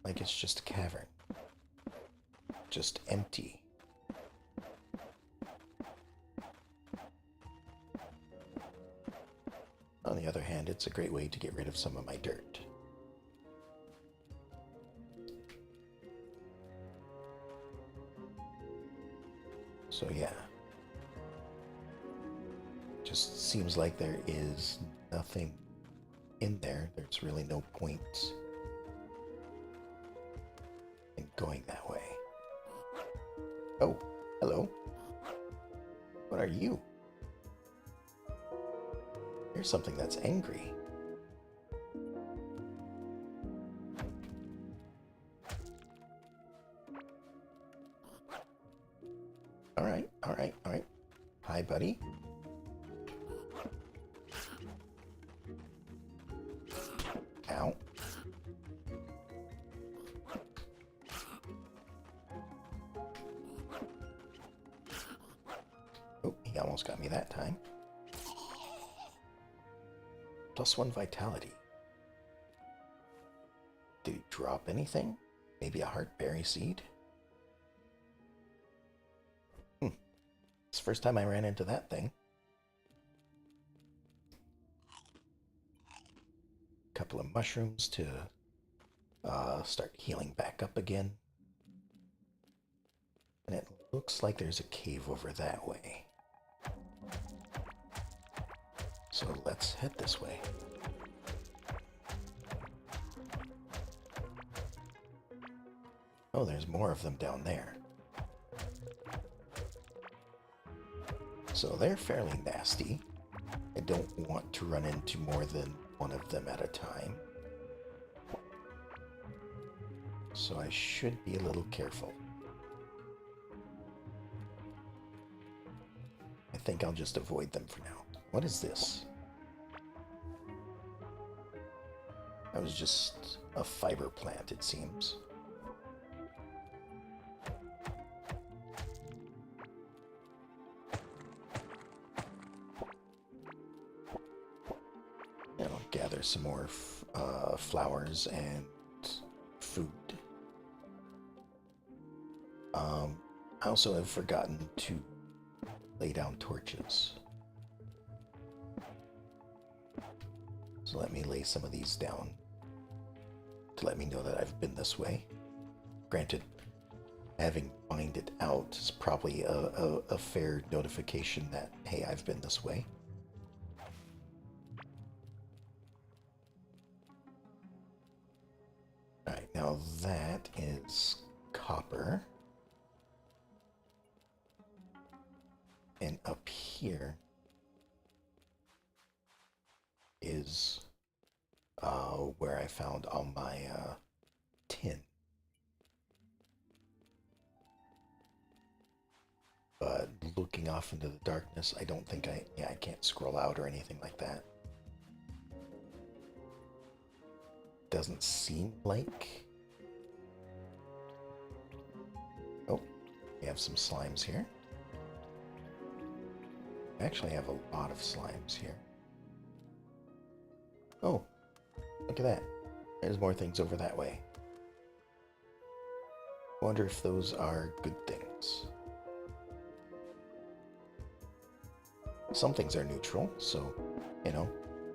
like it's just a cavern. Just empty. On the other hand, it's a great way to get rid of some of my dirt. So yeah. Just seems like there is nothing in there. There's really no point in going that way. Oh, hello. What are you? You're something that's angry. Alright, alright, alright. Hi, buddy. Ow. Oh, he almost got me that time. +1 vitality. Did he drop anything? Maybe a heartberry seed? It's the first time I ran into that thing. Couple of mushrooms to start healing back up again. And it looks like there's a cave over that way. So let's head this way. Oh, there's more of them down there. So they're fairly nasty. I don't want to run into more than one of them at a time. So I should be a little careful. I think I'll just avoid them for now. What is this? That was just a fiber plant, it seems. You know, gather some more flowers and food. I also have forgotten to lay down torches. So let me lay some of these down to let me know that I've been this way. Granted, having mined it out is probably a fair notification that, hey, I've been this way. Alright, now that is copper. And up here is where I found all my tin. But looking off into the darkness, I don't think I can't scroll out or anything like that. Doesn't seem like. Oh, we have some slimes here. I actually have a lot of slimes here. Oh, look at that. There's more things over that way. I wonder if those are good things. Some things are neutral, so, you know,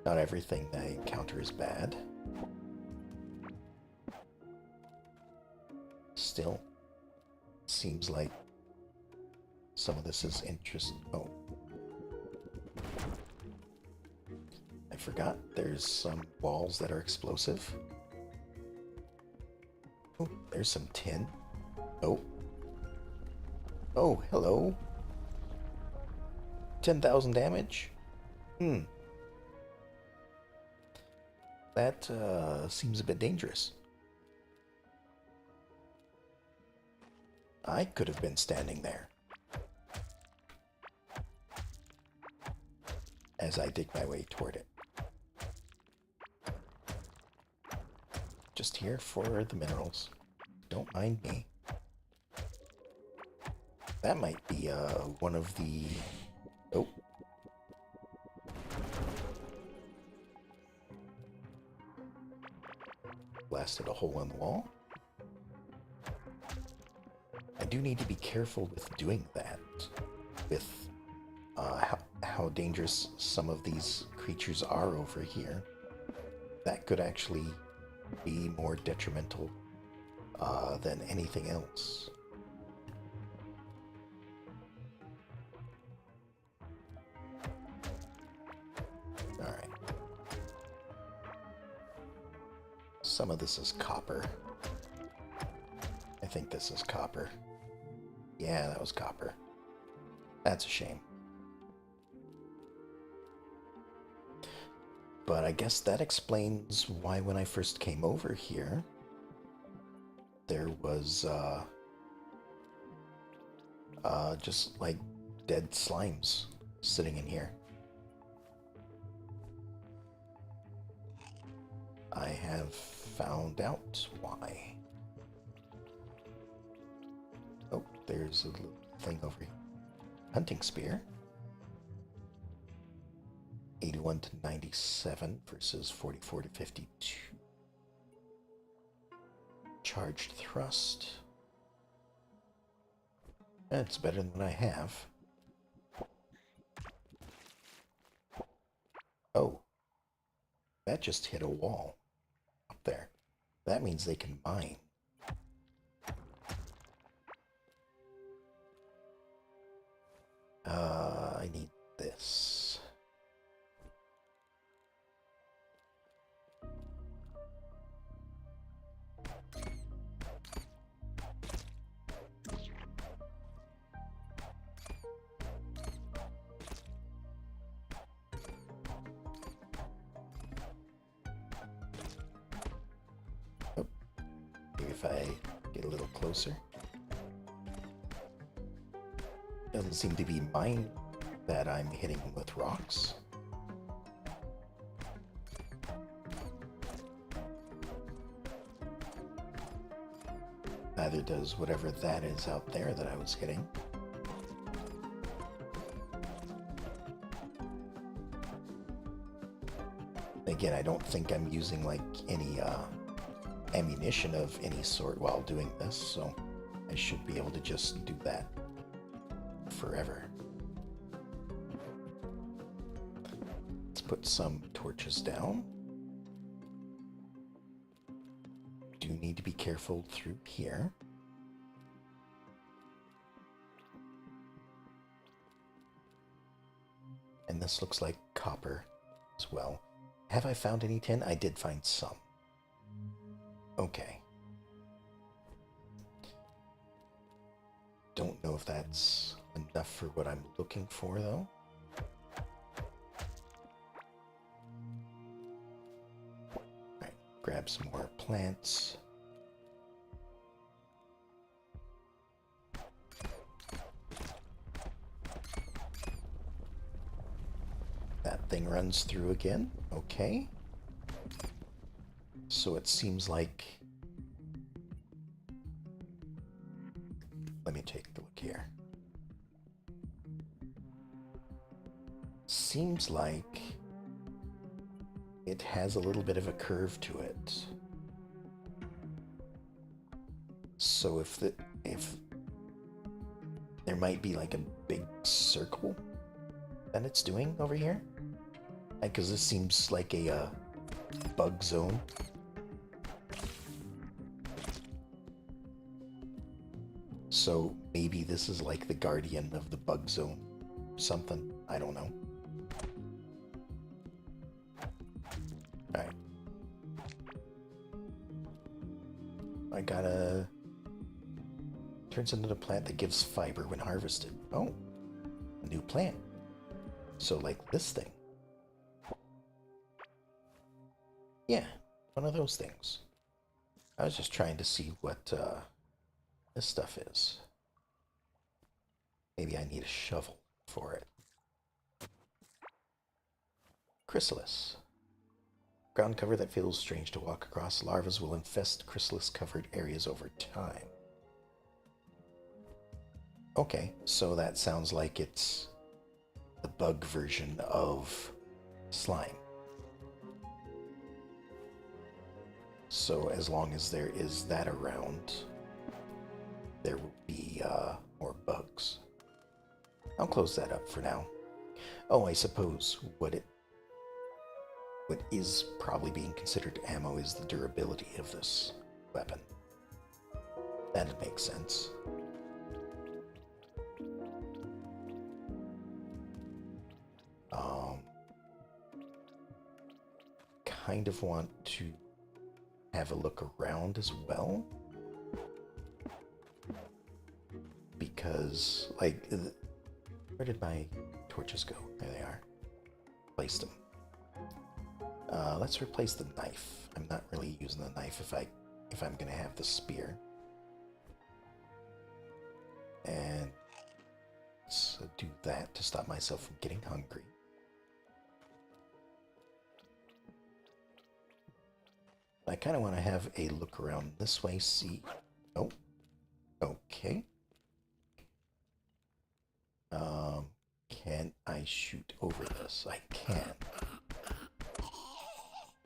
not everything I encounter is bad. still, seems like some of this is interest. Oh, I forgot there's some walls that are explosive. Oh, there's some tin. Oh. Oh, hello. 10,000 damage? That seems a bit dangerous. I could have been standing there as I dig my way toward it. Just here for the minerals. Don't mind me. That might be one of the... Oh. Blasted a hole in the wall. I do need to be careful with doing that. With how dangerous some of these creatures are over here. That could actually be more detrimental than anything else. Alright. Some of this is copper. I think this is copper. Yeah, that was copper. That's a shame. But I guess that explains why when I first came over here, there was just like dead slimes sitting in here. I have found out why. Oh, there's a little thing over here. Hunting spear. 81 to 97 versus 44 to 52. Charged thrust. That's better than what I have. Oh. That just hit a wall up there. That means they can mine. I need this. Oh, maybe if I get a little closer. Doesn't seem to be mine that I'm hitting with rocks. Neither does whatever that is out there that I was hitting. Again, I don't think I'm using like any ammunition of any sort while doing this, so I should be able to just do that forever. Let's put some torches down. Do need to be careful through here. And this looks like copper as well. Have I found any tin? I did find some. Okay. Don't know if that's enough for what I'm looking for, though. Alright, grab some more plants. That thing runs through again. Okay. So it seems like... Let me take a look here. Seems like it has a little bit of a curve to it. So if there might be like a big circle that it's doing over here, because this seems like a bug zone. So maybe this is like the guardian of the bug zone. Something. I don't know. Alright. I gotta... Turns into the plant that gives fiber when harvested. Oh. A new plant. So like this thing. Yeah. One of those things. I was just trying to see what this stuff is. Maybe I need a shovel for it. Chrysalis. Ground cover that feels strange to walk across. Larvas will infest chrysalis-covered areas over time. Okay, so that sounds like it's the bug version of slime. So as long as there is that around, there will be more bugs. I'll close that up for now. Oh, I suppose what is probably being considered ammo is the durability of this weapon. That'd make sense. Kind of want to have a look around as well. Because, like, where did my torches go? There they are. Placed them. Let's replace the knife. I'm not really using the knife if I'm gonna have the spear. And let's do that to stop myself from getting hungry. I kind of want to have a look around this way, see... Oh, okay. Can I shoot over this? I can.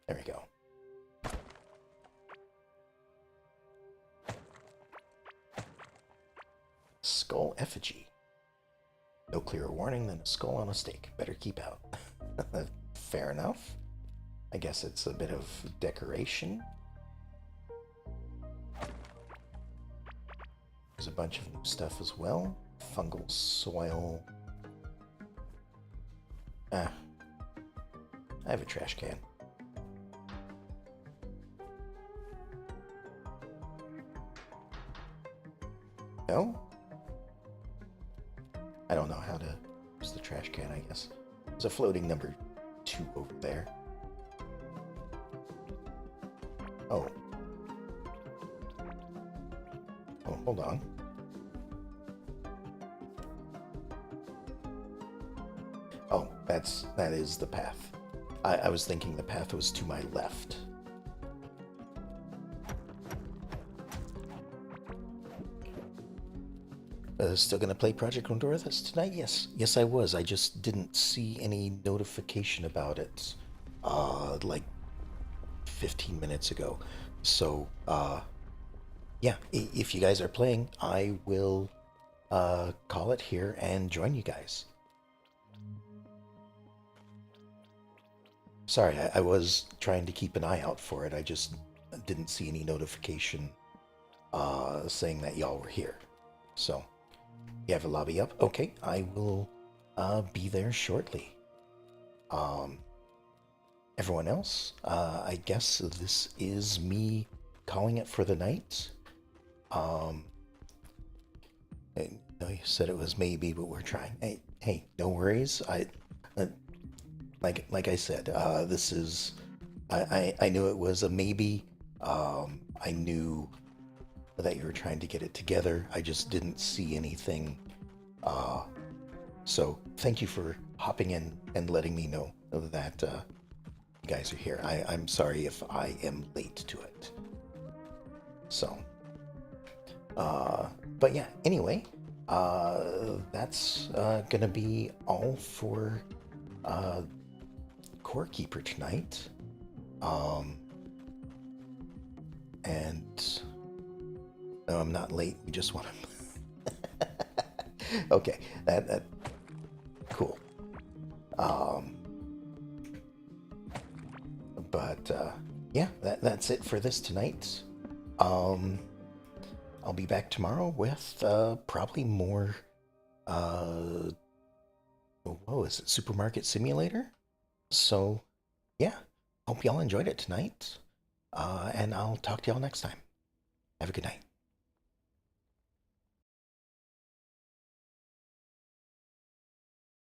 There we go. Skull effigy. No clearer warning than a skull on a stake. Better keep out. Fair enough. I guess it's a bit of decoration. There's a bunch of new stuff as well. Fungal soil. Ah. I have a trash can. No? I don't know how to use the trash can, I guess. There's a floating number 2 over there. Oh. Oh, hold on. Oh, that is the path. I was thinking the path was to my left. Still gonna play Project Honduras tonight? Yes. Yes, I was. I just didn't see any notification about it, like 15 minutes ago. So, yeah, if you guys are playing, I will, call it here and join you guys. Sorry, I was trying to keep an eye out for it. I just didn't see any notification, saying that y'all were here. So... You have a lobby up? Okay, I will be there shortly. Everyone else, I guess this is me calling it for the night. I know you said it was maybe, but we're trying. Hey, no worries. Like I said, this is. I knew it was a maybe. I knew that you were trying to get it together. I just didn't see anything. So thank you for hopping in and letting me know that you guys are here. I'm sorry if I am late to it. So, but yeah, anyway, that's gonna be all for Core Keeper tonight. And no, I'm not late. We just want to. Okay, that cool. But yeah, that's it for this tonight. I'll I'll be back tomorrow with probably more. Uh, Whoa, is it Supermarket Simulator? So, yeah, hope y'all enjoyed it tonight. And I'll talk to y'all next time. Have a good night.